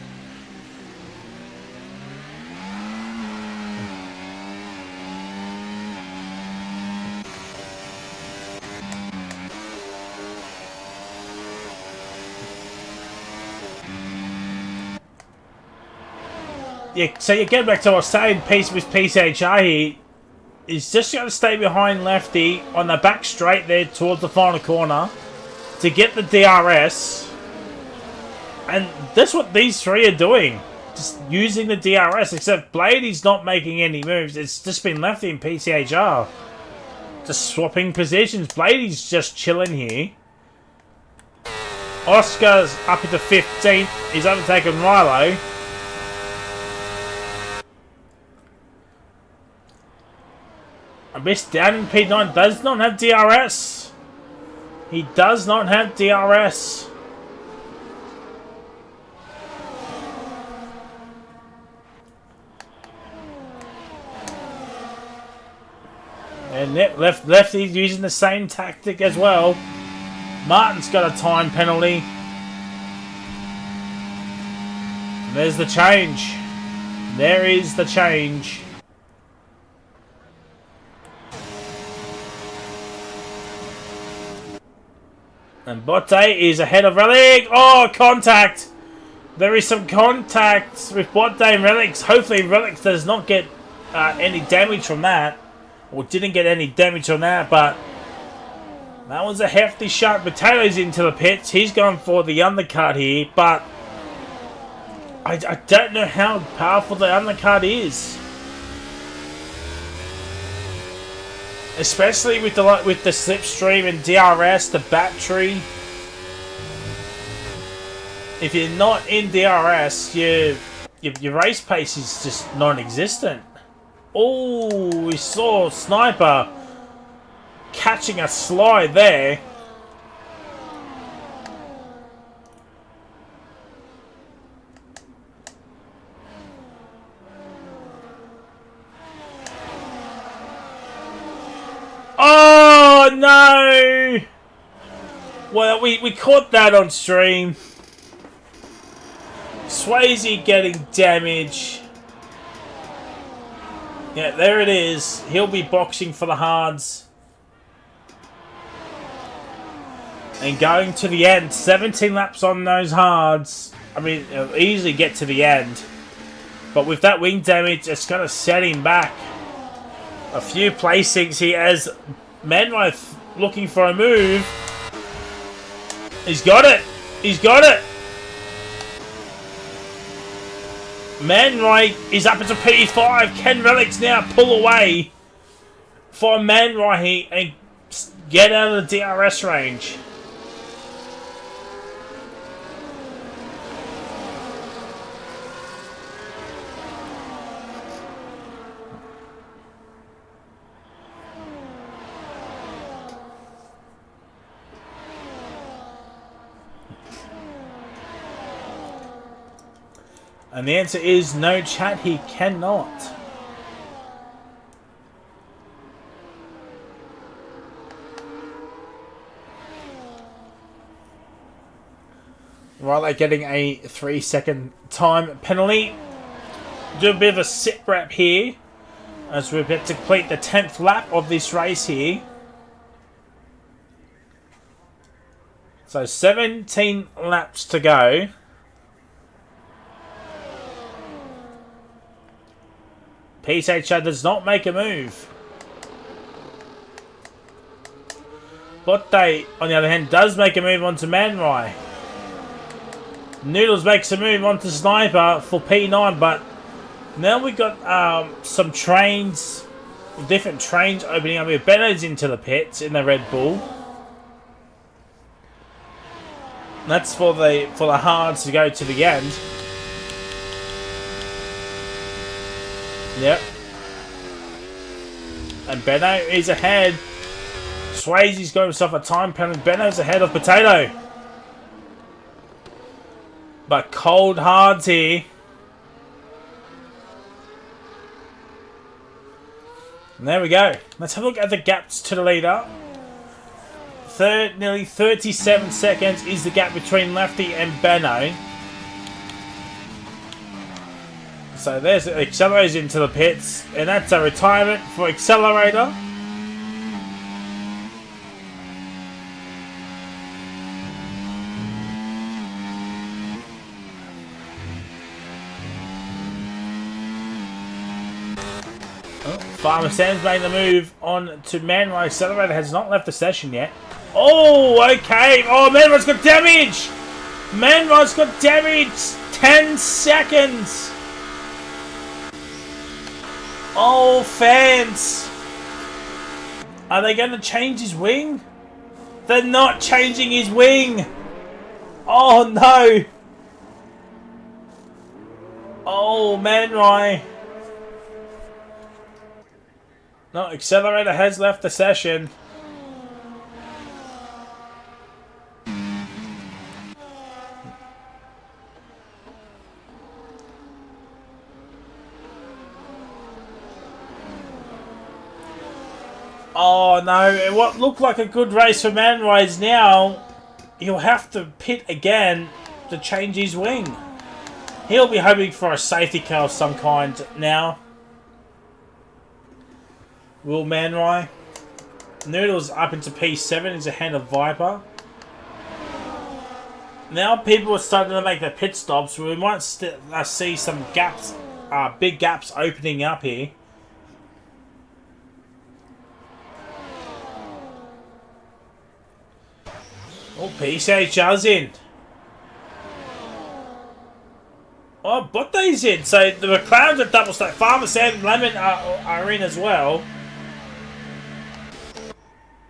Yeah, so you get back to what I was saying, with PCHR here, he's just going to stay behind Lefty on the back straight there towards the final corner to get the DRS. And that's what these three are doing. just using the DRS, except Blady's not making any moves. It's just been Lefty and PCHR. Just swapping positions. Blady's just chilling here. Oscar's up into 15th. He's overtaken Rilo. Abyss down in P9 does not have DRS. He does not have DRS. And Lefty's using the same tactic as well. Martin's got a time penalty. And there's the change. There is the change. And Botte is ahead of Relic. Oh, contact! There is some contact with Botte and Relic. Hopefully Relic does not get any damage from that. Or didn't get any damage from that, but that was a hefty shot. Potato's into the pits. He's going for the undercut here, but I don't know how powerful the undercut is. Especially with the slipstream and DRS, the battery. If you're not in DRS, your race pace is just non-existent. Oh, we saw Sniper catching a slide there. Oh no! Well, we caught that on stream. Swayze getting damage. Yeah, there it is. He'll be boxing for the hards. And going to the end. 17 laps on those hards. I mean, he'll easily get to the end. But with that wing damage, it's going to set him back a few placings here as Manrife looking for a move. He's got it. He's got it. Manright is up into P5. Can Relics now pull away for Manright and get out of the DRS range? And the answer is no, chat, he cannot. Right, they're getting a 3-second time penalty. Do a bit of a sit rep here as we're about to complete the 10th lap of this race here. So 17 laps to go. PCHR does not make a move. Botte, on the other hand, does make a move onto Manrai. Noodles makes a move onto Sniper for P9, but now we've got some trains, different trains opening up here. Benno's into the pits in the Red Bull. That's for the hards to go to the end. Yep. And Benno is ahead. Swayze's got himself a time penalty. Benno's ahead of Potato. But cold hards here. And there we go. Let's have a look at the gaps to the leader. Nearly 37 seconds is the gap between Lefty and Benno. So there's Accelerator's into the pits, and that's a retirement for Accelerator. Farmer Sam's made the move on to Manrai. Accelerator has not left the session yet. Oh, okay. Oh, Manrai's got damage. Manrai's got damage. 10 seconds. Oh, fans! Are they going to change his wing? They're not changing his wing! Oh, no! Oh, man, Rye. No, Accelerator has left the session. Oh no, what looked like a good race for Manrise now, he'll have to pit again to change his wing. He'll be hoping for a safety car of some kind now. Will Manrai? Noodle's up into P7, he's ahead of Viper. Now people are starting to make their pit stops, we might see some gaps, big gaps opening up here. Oh, PCHR's in. Oh, Botte's in. So the McLarens are double stack. Farmer Sam and Lemon are in as well.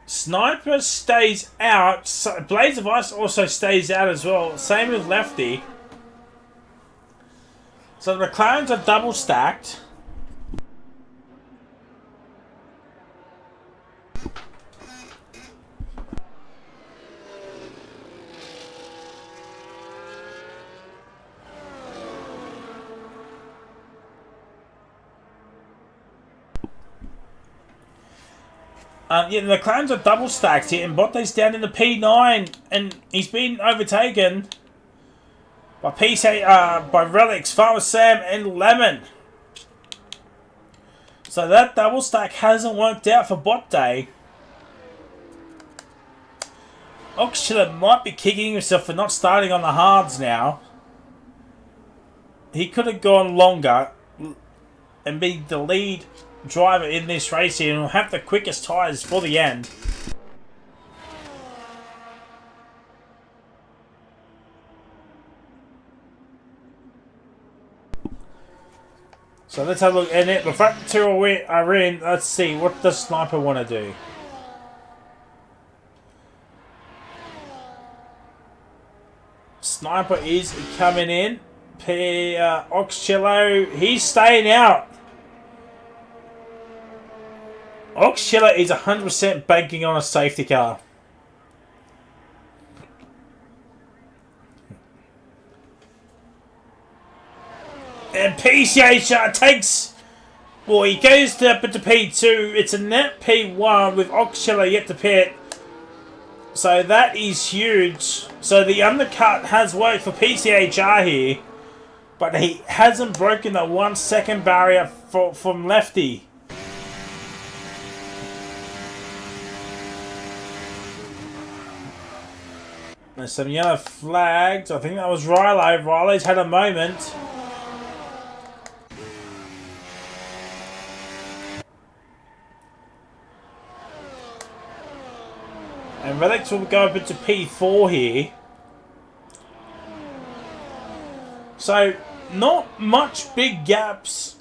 Sniper stays out. So Blades of Ice also stays out as well. Same with Lefty. So the McLarens are double stacked. Yeah, the McLarens are double stacked here, and Botte's down in the P9, and he's been overtaken by by Relics, Farmer Sam, and Lemon. So that double stack hasn't worked out for Botte. Oxchiller might be kicking himself for not starting on the hards now. He could have gone longer and be the lead driver in this race here and will have the quickest tyres for the end. So let's have a look. And the front two are in. Let's see, what does Sniper want to do? Sniper is coming in. Oxchillo, he's staying out. Oxchiller is 100% banking on a safety car. And PCH takes... Well, he goes to P2. It's a net P1 with Oxchiller yet to pit. So that is huge. So the undercut has worked for PCHR here. But he hasn't broken the 1 second barrier from Lefty. There's some yellow flags. I think that was Riley. Riley's had a moment. And Relics will go up into P4 here. So, not much big gaps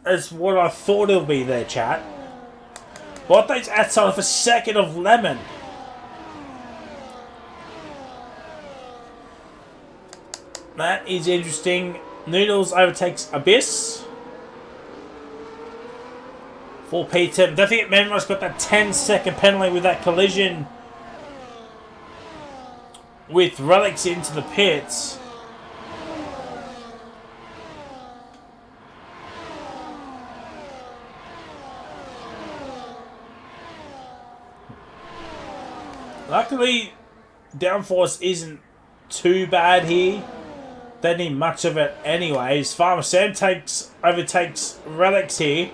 as what I thought it'll be there, chat. Botte's outside of a second of Lemon. That is interesting. Noodles overtakes Abyss. 4 P10. Don't forget, Memori's got that 10-second penalty with that collision with Relics into the pits. Luckily, downforce isn't too bad here. Don't need much of it anyways. Farmer Sam overtakes Relics here.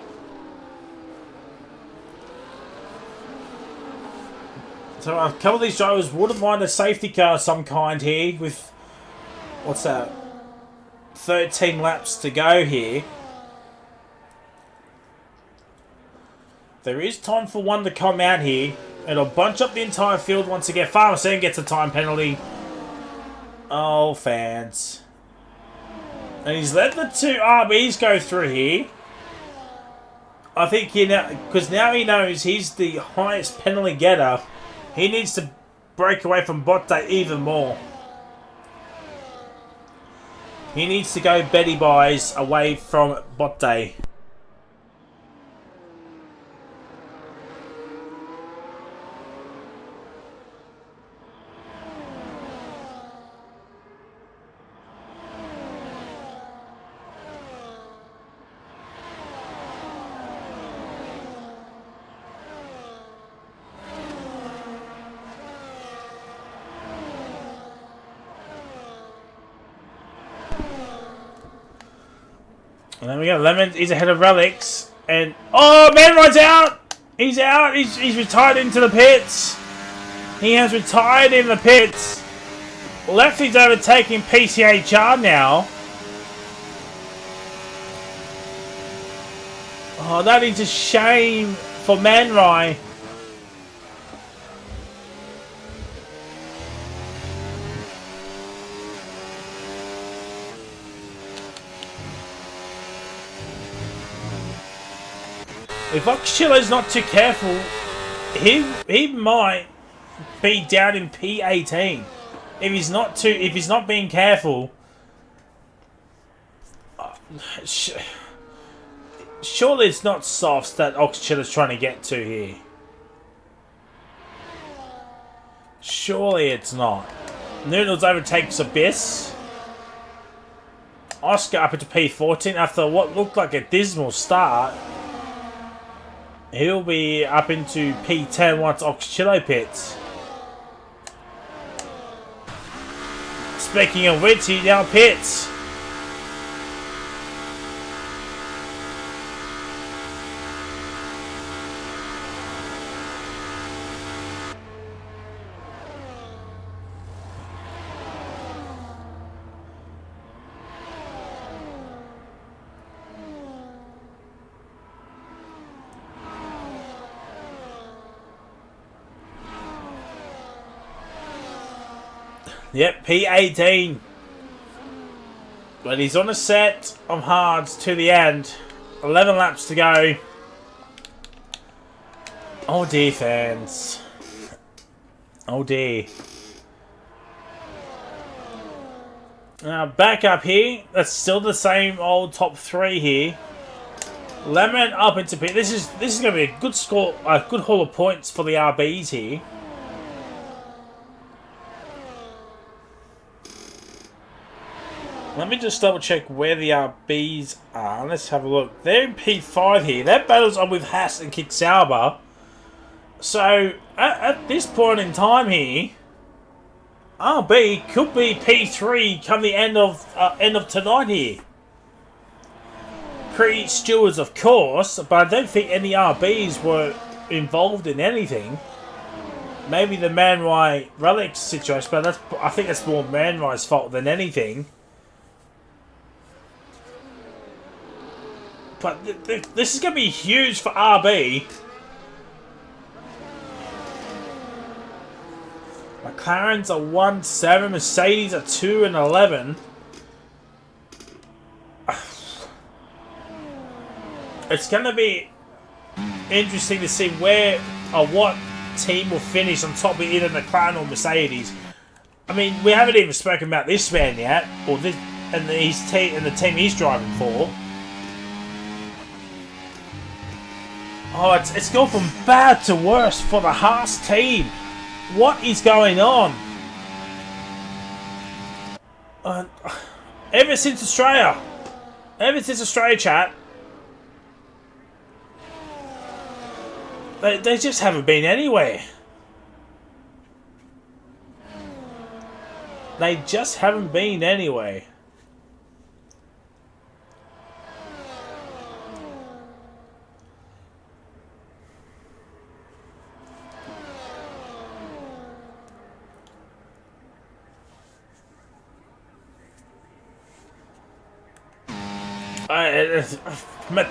So a couple of these drivers wouldn't mind a safety car of some kind here with, what's that, 13 laps to go here. There is time for one to come out here. It'll bunch up the entire field once again. Farmer Sam gets a time penalty. Oh, fans. And he's let the two RBs go through here. I think because now he knows he's the highest penalty getter, he needs to break away from Botte even more. He needs to go Betty Buys away from Botte. And then we got Lemons. He's ahead of Relics. And oh, Manride's out! He's out. He's retired into the pits. He has retired in the pits. Lefty's overtaking PCHR now. Oh, that is a shame for Manride. If Oxchilla's not too careful, he might be down in P18. If he's not being careful, surely it's not softs that Oxchilla's trying to get to here. Surely it's not. Noodles overtakes Abyss. Oscar up into P14 after what looked like a dismal start. He'll be up into P10 once Oxchillo pits. Speaking of which, he now pits. Yep, P18. But he's on a set of hards to the end. 11 laps to go. Oh dear, fans. Oh dear. Now back up here. That's still the same old top three here. Lemon up into P. This is going to be a good score, a good haul of points for the RBs here. Let me just double check where the RBs are. Let's have a look. They're in P5 here. That battle's on with Haas and Kicksauber. So, at this point in time here, RB could be P3 come the end of tonight here. Pre-stewards, of course, but I don't think any RBs were involved in anything. Maybe the Manrai Relics situation, but I think that's more Manrai's fault than anything. But this is going to be huge for RB. McLaren's are 1-7, Mercedes are 2-11. It's going to be interesting to see where or what team will finish on top of either McLaren or Mercedes. I mean, we haven't even spoken about this man yet, or this and the team he's driving for. Oh, it's gone from bad to worse for the Haas team. What is going on? Ever since Australia, chat, they just haven't been anywhere. They just haven't been anywhere.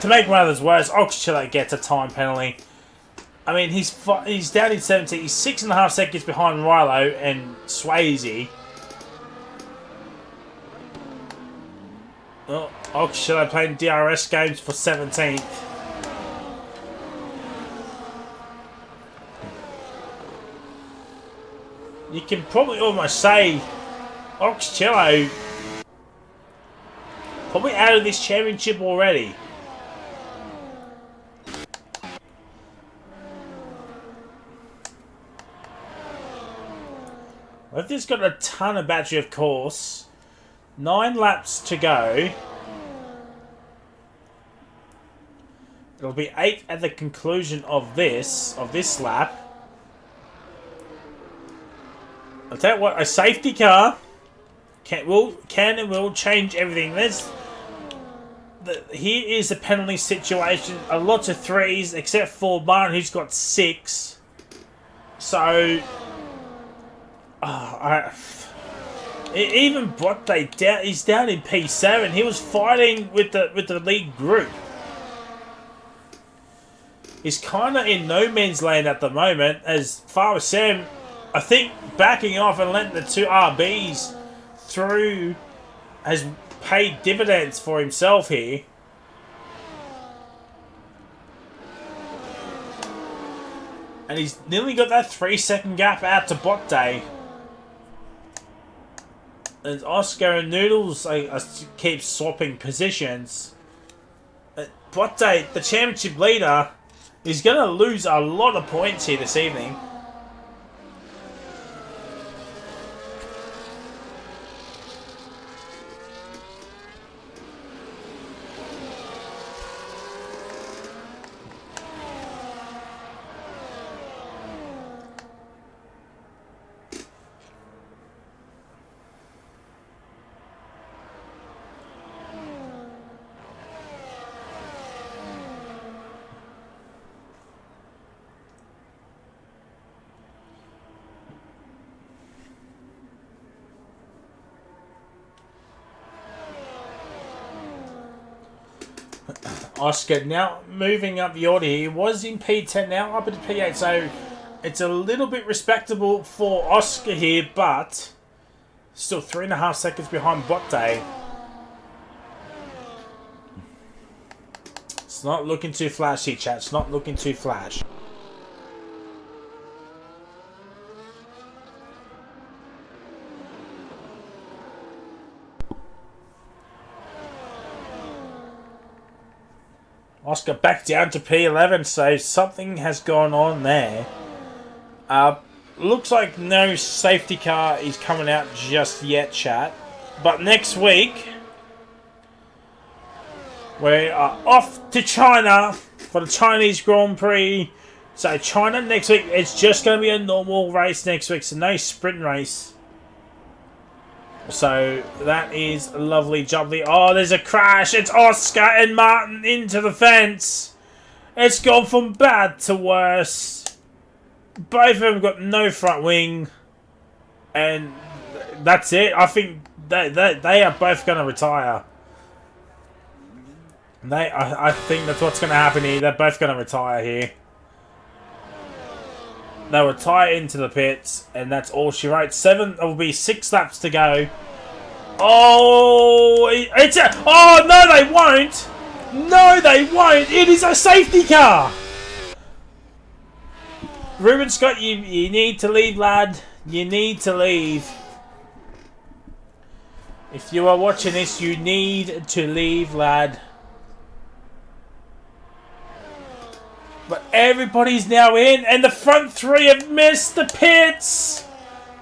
To make matters worse, Oxchiller gets a time penalty. I mean, he's down in 17. He's 6.5 seconds behind Rilo and Swayze. Oh, Oxchiller playing DRS games for 17th. can probably almost say Oxcello probably out of this championship already. We've just got a ton of battery, of course. 9 laps to go. It'll be 8 at the conclusion of this lap. I'll tell you what, a safety car can and will change everything. Here is a penalty situation. A lot of 3s, except for Martin, who's got 6. So, even Botte he's down in P7. He was fighting with the lead group. He's kind of in no man's land at the moment, as far as Sam, I think, backing off and letting the 2 RBs through has paid dividends for himself here. And he's nearly got that 3-second gap out to Botte. And Oscar and Noodles keep swapping positions. Botte, the championship leader, is going to lose a lot of points here this evening. Oscar now moving up the order here. He was in P10, now up into P8, so it's a little bit respectable for Oscar here, but still 3.5 seconds behind Botte. It's not looking too flashy, chat. It's not looking too flash. Oscar back down to P11, so something has gone on there. Looks like no safety car is coming out just yet, chat. But next week, we are off to China for the Chinese Grand Prix. So China next week, it's just going to be a normal race next week, so no sprint race. So that is lovely, jubbly. Oh, there's a crash. It's Oscar and Martin into the fence. It's gone from bad to worse. Both of them got no front wing. And that's it. I think they are both going to retire. I think that's what's going to happen here. They're both going to retire here. They'll retire into the pits, and that's all she wrote. There will be 6 laps to go. Oh, oh no, they won't. No, they won't. It is a safety car. Ruben Scott, you need to leave, lad. You need to leave. If you are watching this, you need to leave, lad. But everybody's now in, and the front 3 have missed the pits.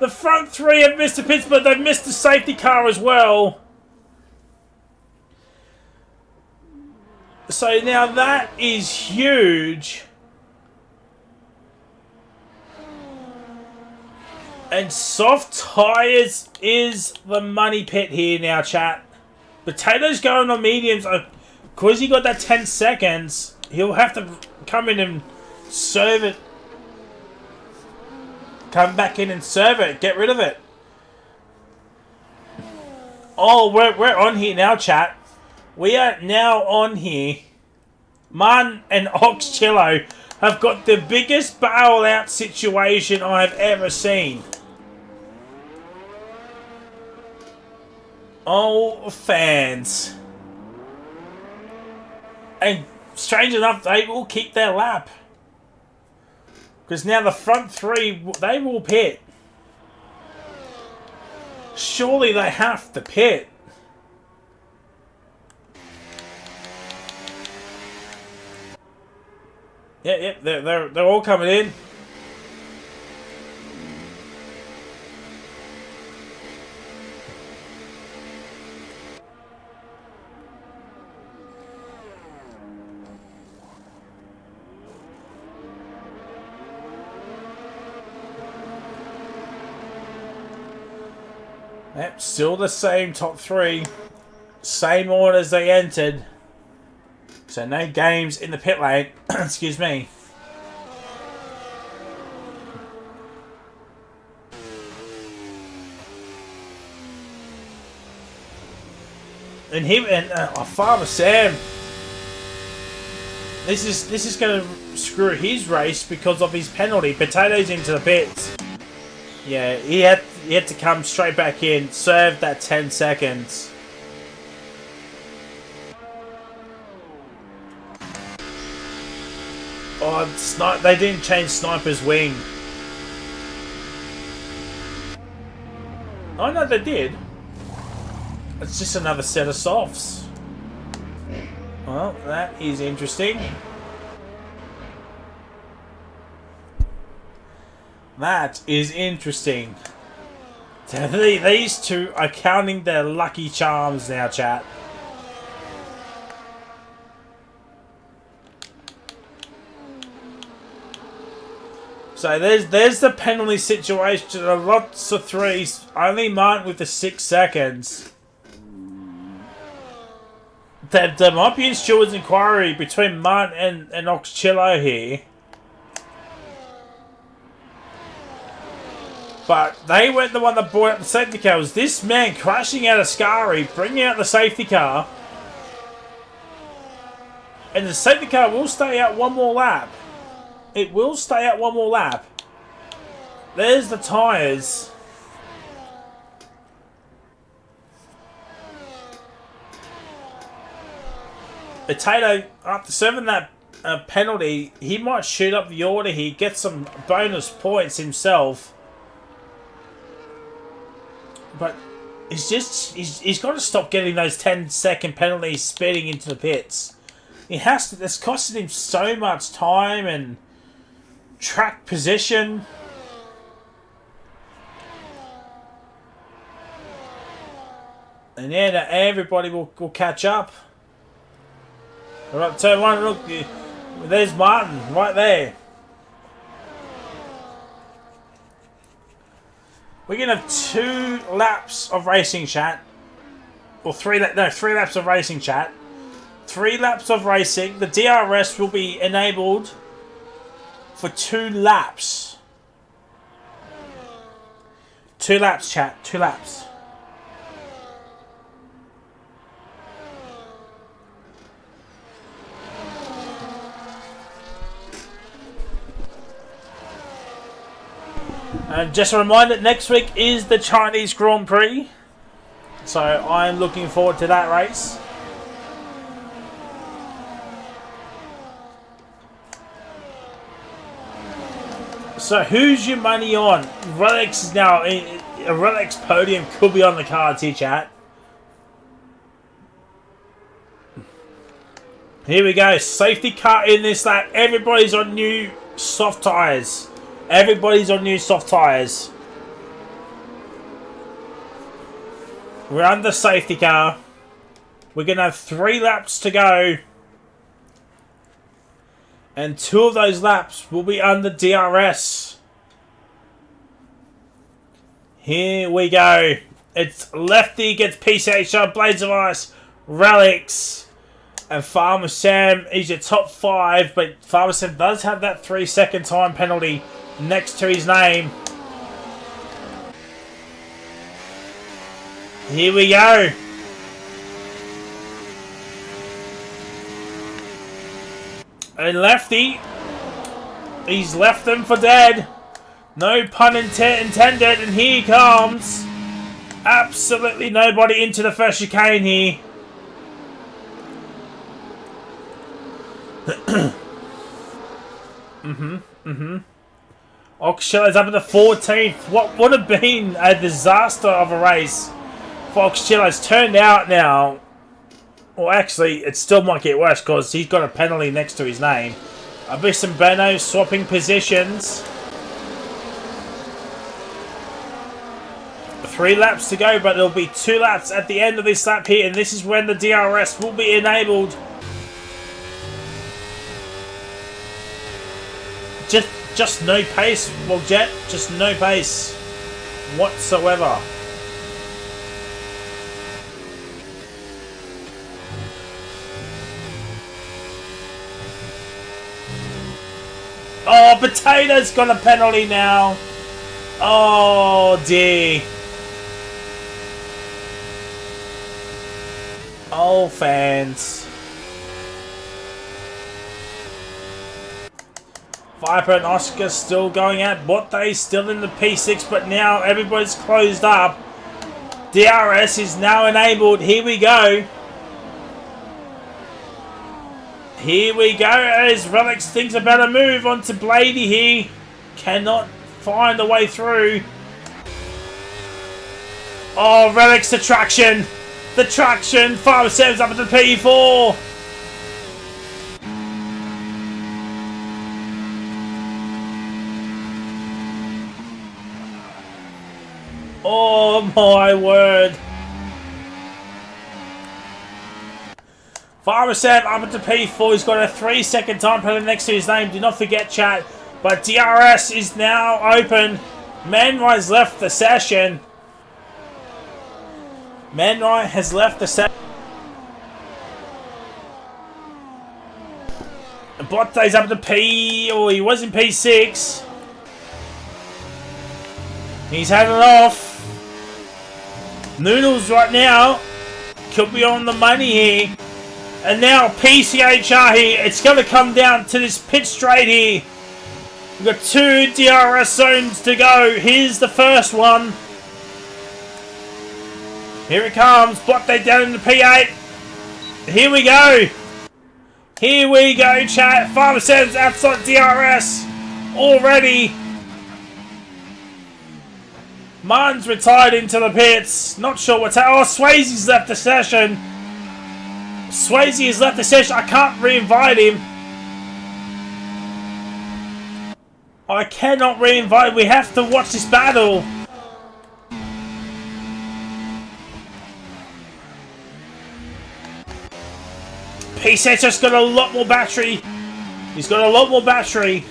The front 3 have missed the pits, but they've missed the safety car as well. So now that is huge. And soft tyres is the money pit here now, chat. Potato's going on mediums. Because he got that 10 seconds, he'll have to come in and serve it. Come back in and serve it. Get rid of it. Oh, we're on here now, chat. We are now on here. Martin and Oxcello have got the biggest bail-out situation I've ever seen. Oh, fans. And strange enough, they will keep their lap. Because now the front 3, they will pit. Surely they have to pit. Yeah, they're all coming in. Yep, still the same top three. Same order as they entered. So no games in the pit lane. Excuse me. And him and Farmer Sam. This is going to screw his race because of his penalty. Potatoes into the pits. Yeah, he had to come straight back in, serve that 10 seconds. Oh, they didn't change Sniper's wing. Oh no, they did. It's just another set of softs. Well, that is interesting. That is interesting. These two are counting their lucky charms now, chat. So there's the penalty situation. Lots of threes. Only Martin with the 6 seconds. There might be a steward's inquiry between Martin and Oxchillo here. But they weren't the one that brought up the safety car. It was this man crashing out of Scari, bringing out the safety car. And the safety car will stay out one more lap. It will stay out one more lap. There's the tyres. Potato, after serving that penalty, he might shoot up the order here, get some bonus points himself. But he's got to stop getting those 10-second penalties speeding into the pits. He has to. It's costing him so much time and track position. And yeah, everybody will catch up. All right, turn one. Look, there's Martin right there. We're going to have 2 laps of racing, chat. Or 3 laps of racing, chat. 3 laps of racing. The DRS will be enabled for 2 laps. 2 laps, chat. 2 laps. And just a reminder, next week is the Chinese Grand Prix. So I'm looking forward to that race. So who's your money on? Relics is now... A Relics podium could be on the cards here, chat. Here we go. Safety car in this lap. Everybody's on new soft tyres. Everybody's on new soft tyres. We're under safety car. We're going to have 3 laps to go. And 2 of those laps will be under DRS. Here we go. It's Lefty gets PCH, Blades of Ice, Relics, and Farmer Sam is your top 5. But Farmer Sam does have that 3-second time penalty next to his name. Here we go. And Lefty, he's left them for dead. No pun intended, and here he comes. Absolutely nobody into the first chicane here. Oxchilla's up in the 14th. What would have been a disaster of a race for Oxchilla's turned out now. Well, actually, it still might get worse because he's got a penalty next to his name. Abyss and Benno swapping positions. 3 laps to go, but there'll be 2 laps at the end of this lap here, and this is when the DRS will be enabled. Just no pace, well, Jet, just no pace whatsoever. Oh, Potato's got a penalty now. Oh, dear. Oh, fans. Viper and Oscar still going at Botte, still in the P6, but now everybody's closed up. DRS is now enabled. Here we go. Here we go as Relics thinks about a move onto Blady here. Cannot find a way through. Oh, Relics, the traction. The traction. 5-7's up at the P4. Oh my word. 5-7 up at the P4. He's got a 3-second time penalty next to his name. Do not forget, chat. But DRS is now open. Manrai left the session. Manrai has left the session. Botte's up at the P. Oh, he was in P6. He's had it off. Noodles right now could be on the money here. And now PCHR here. It's going to come down to this pit straight here. We've got 2 DRS zones to go. Here's the first one. Here it comes. Botte down in the P8. Here we go. Here we go, chat. 5-7's outside DRS already. Martin's retired into the pits. Not sure what's happening. Oh, Swayze's left the session. Swayze has left the session. I can't re-invite him. I cannot re-invite him. We have to watch this battle. P-Set's just got a lot more battery. He's got a lot more battery.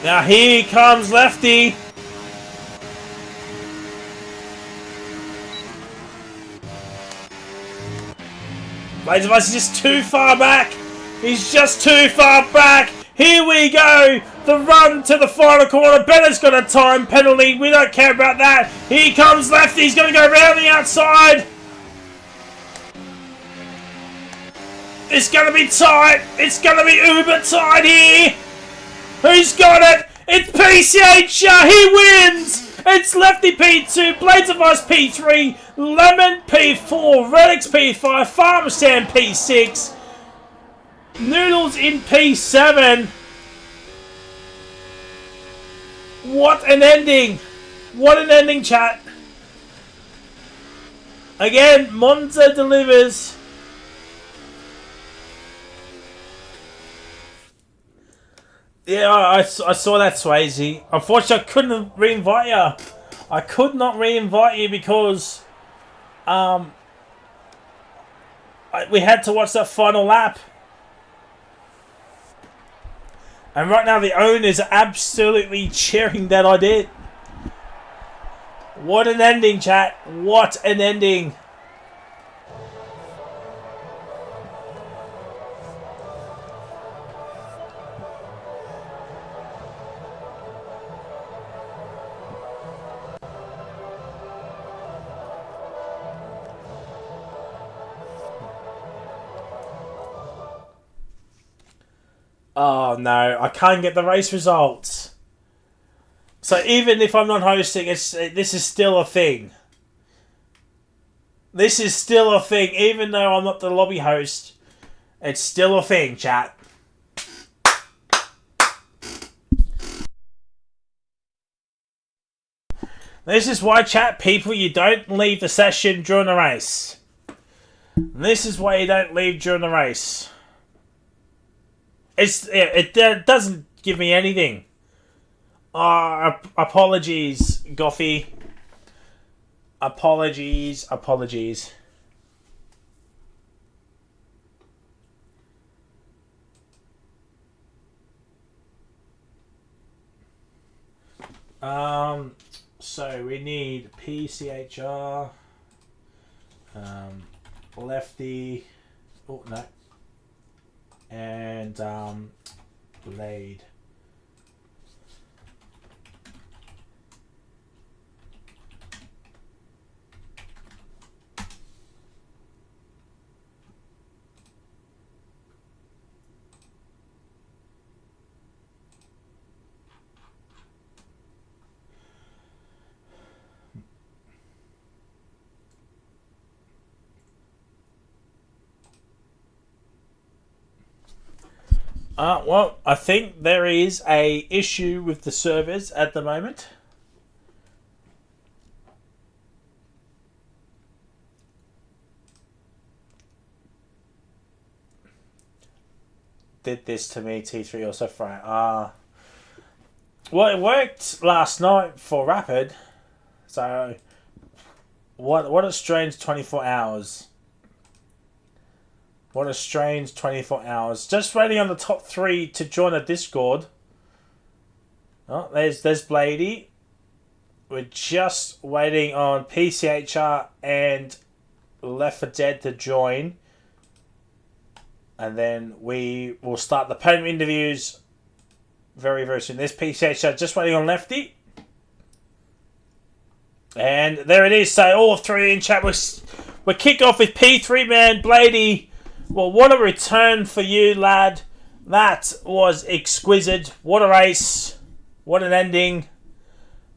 Now here comes Lefty. Blades of Ice is just too far back. He's just too far back. Here we go. The run to the final corner. Bennett's got a time penalty. We don't care about that. Here comes Lefty. He's going to go around the outside. It's going to be tight. It's going to be uber tight here. Who's got it? It's PCH. He wins. It's Lefty P2, Blades of Ice P3, Lemon P4, Relics P5, Farmer Sam P6, Noodles in P7. What an ending. What an ending, chat. Again, Monza delivers. Yeah, I saw that, Swayze. Unfortunately, I couldn't re-invite you. I could not re-invite you because we had to watch that final lap. And right now the owners are absolutely cheering that I did. What an ending, chat. What an ending. Oh no, I can't get the race results. So even if I'm not hosting, this is still a thing. This is still a thing, even though I'm not the lobby host. It's still a thing, chat. This is why, chat, people, you don't leave the session during the race. This is why you don't leave during the race. It doesn't give me anything. Apologies, Goffy. Apologies. So we need PCHR, lefty, oh no, and blade. Well, I think there is a issue with the servers at the moment. Did this to me, T3 also Frank. Well, it worked last night for Rapid. So, what a strange 24 hours. What a strange 24 hours. Just waiting on the top 3 to join the Discord. Oh, there's Blady. We're just waiting on PCHR and Left 4 Dead to join. And then we will start the podium interviews very, very soon. There's PCHR just waiting on Lefty. And there it is. So all 3 in chat. We kick off with P3 man Blady. Well, what a return for you, lad. That was exquisite. What a race. What an ending.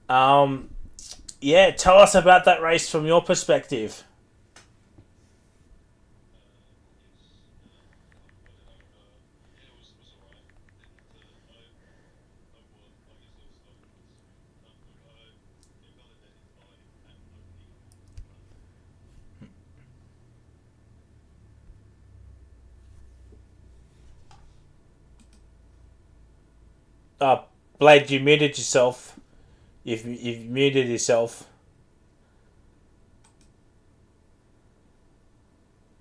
Yeah, tell us about that race from your perspective. Blade, you muted yourself. You've muted yourself.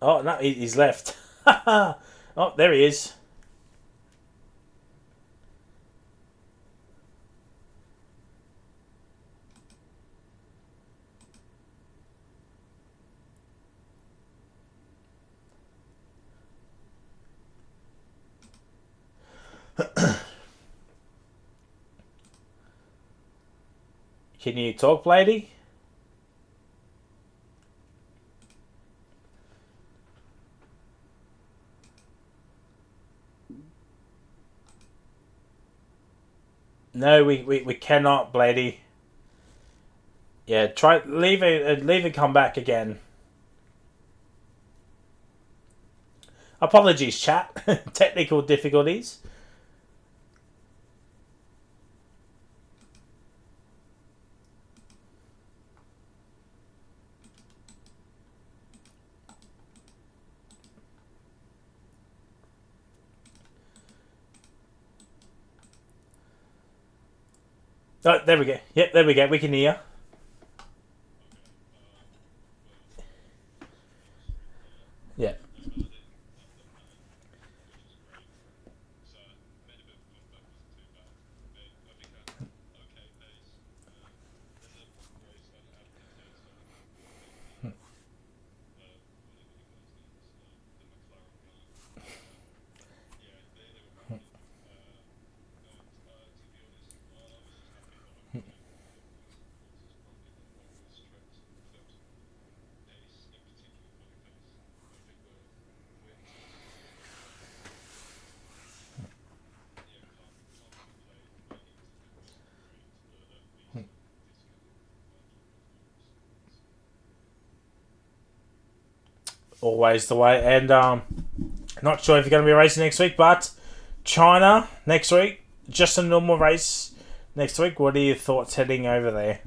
Oh, no, he's left. Oh, there he is. Can you talk, Blady? No, we cannot, Blady. Yeah, try leave it. Come back again. Apologies, chat. Technical difficulties. Oh, there we go. Yep, there we go. We can hear. Yeah. Always the way. And not sure if you're going to be racing next week, but China next week, just a normal race next week. What are your thoughts heading over there?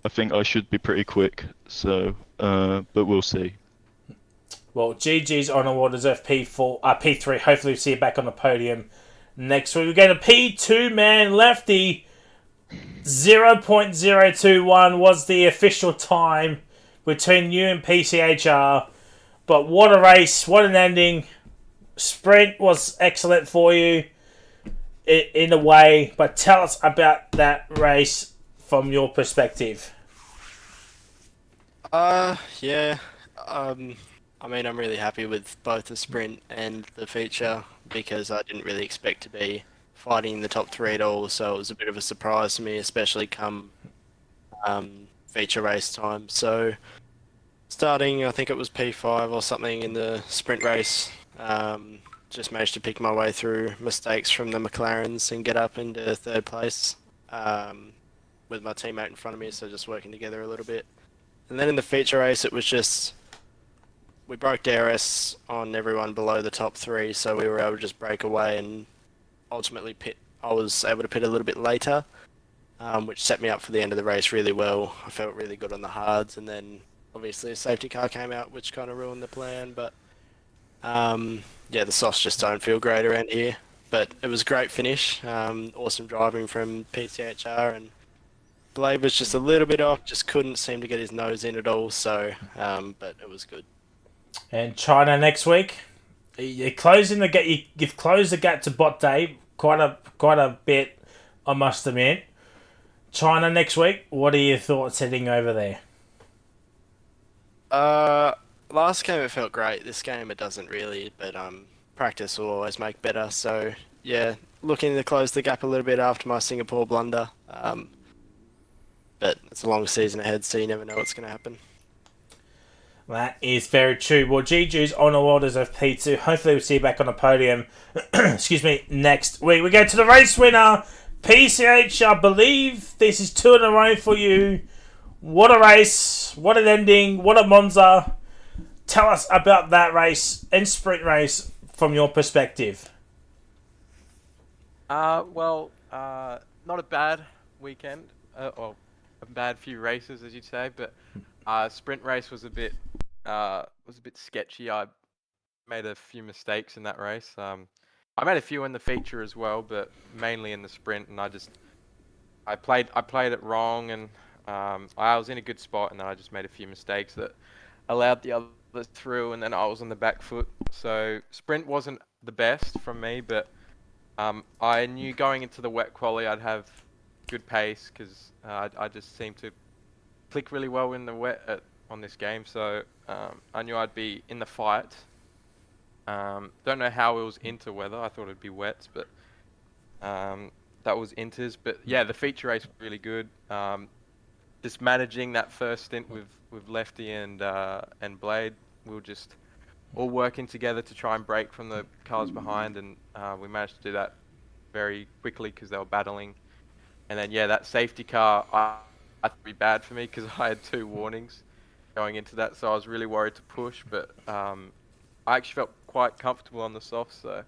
I think I should be pretty quick, so but we'll see. Well, GG's on award as P4, P3. Hopefully, we see you back on the podium next week. We're going to P2 man lefty. 0.021 was the official time between you and PCHR. But what a race, what an ending. Sprint was excellent for you in a way, but tell us about that race from your perspective. Yeah. Um, I mean, I'm really happy with both the sprint and the feature because I didn't really expect to be fighting in the top three at all. So it was a bit of a surprise to me, especially come feature race time. So starting, I think it was P5 or something in the sprint race. Just managed to pick my way through mistakes from the McLarens and get up into third place with my teammate in front of me. So just working together a little bit. And then in the feature race, it was just we broke DRS on everyone below the top three, so we were able to just break away and ultimately pit. I was able to pit a little bit later, which set me up for the end of the race really well. I felt really good on the hards, and then obviously a safety car came out, which kind of ruined the plan. But yeah, the softs just don't feel great around here. But it was a great finish. Awesome driving from PCHR, and Blade was just a little bit off, just couldn't seem to get his nose in at all. So, but it was good. And China next week. You're closing the gap. You've closed the gap to Bot Day quite a bit, I must admit. China next week. What are your thoughts heading over there? Uh, Last game it felt great. This game it doesn't really, but practice will always make better. So yeah, looking to close the gap a little bit after my Singapore blunder. But it's a long season ahead, so you never know what's going to happen. That is very true. Well, GG's on orders of P2. Hopefully, we'll see you back on the podium. Excuse me, next week. We go to the race winner, PCH. I believe this is two in a row for you. What a race. What an ending. What a Monza. Tell us about that race and sprint race from your perspective. Not a bad weekend, or a bad few races, as you'd say, but sprint race was a bit sketchy. I made a few mistakes in that race. I made a few in the feature as well, but mainly in the sprint, and I played it wrong, and I was in a good spot, and then I just made a few mistakes that allowed the others through, and then I was on the back foot. So sprint wasn't the best from me, but I knew going into the wet quali I'd have good pace because I just seemed to click really well in the wet on this game. So I knew I'd be in the fight. Don't know how it was into weather. I thought it'd be wet, but that was inters. But yeah, the feature race was really good. Just managing that first stint with Lefty and Blade, we were just all working together to try and break from the cars behind, and we managed to do that very quickly because they were battling. And then yeah, that safety car I thought would be bad for me because I had two warnings going into that, so I was really worried to push. But I actually felt quite comfortable on the soft, so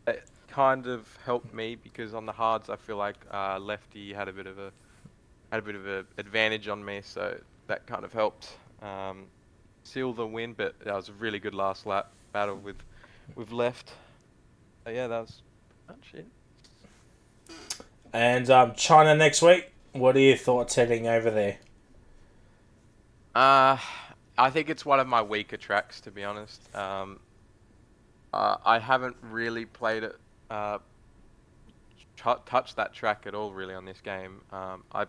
it kind of helped me because on the hards I feel like Lefty had a bit of a advantage on me, so that kind of helped seal the win. But that was a really good last lap battle with Left. So yeah, that was much it. And China next week. What are your thoughts heading over there? Uh, I think it's one of my weaker tracks, to be honest. I haven't really played it, touched that track at all really on this game. I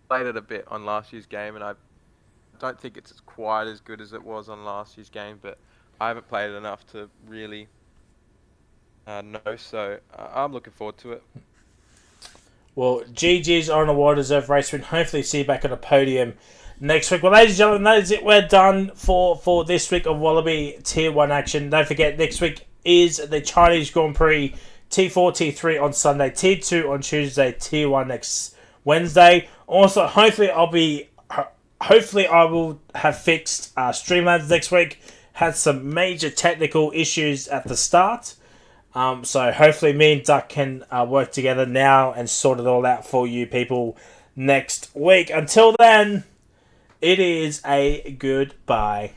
played it a bit on last year's game, and I don't think it's quite as good as it was on last year's game, but I haven't played it enough to really know. So I'm looking forward to it. Well, GG's on a well-deserved race win. Hopefully see you back on the podium next week. Well, ladies and gentlemen, that is it. We're done for this week of Wallaby Tier 1 action. Don't forget, next week is the Chinese Grand Prix T4, T3 on Sunday, Tier 2 on Tuesday, Tier 1 next Wednesday. Also, hopefully I will have fixed Streamlabs next week. Had some major technical issues at the start. So hopefully me and Duck can work together now and sort it all out for you people next week. Until then, it is a goodbye.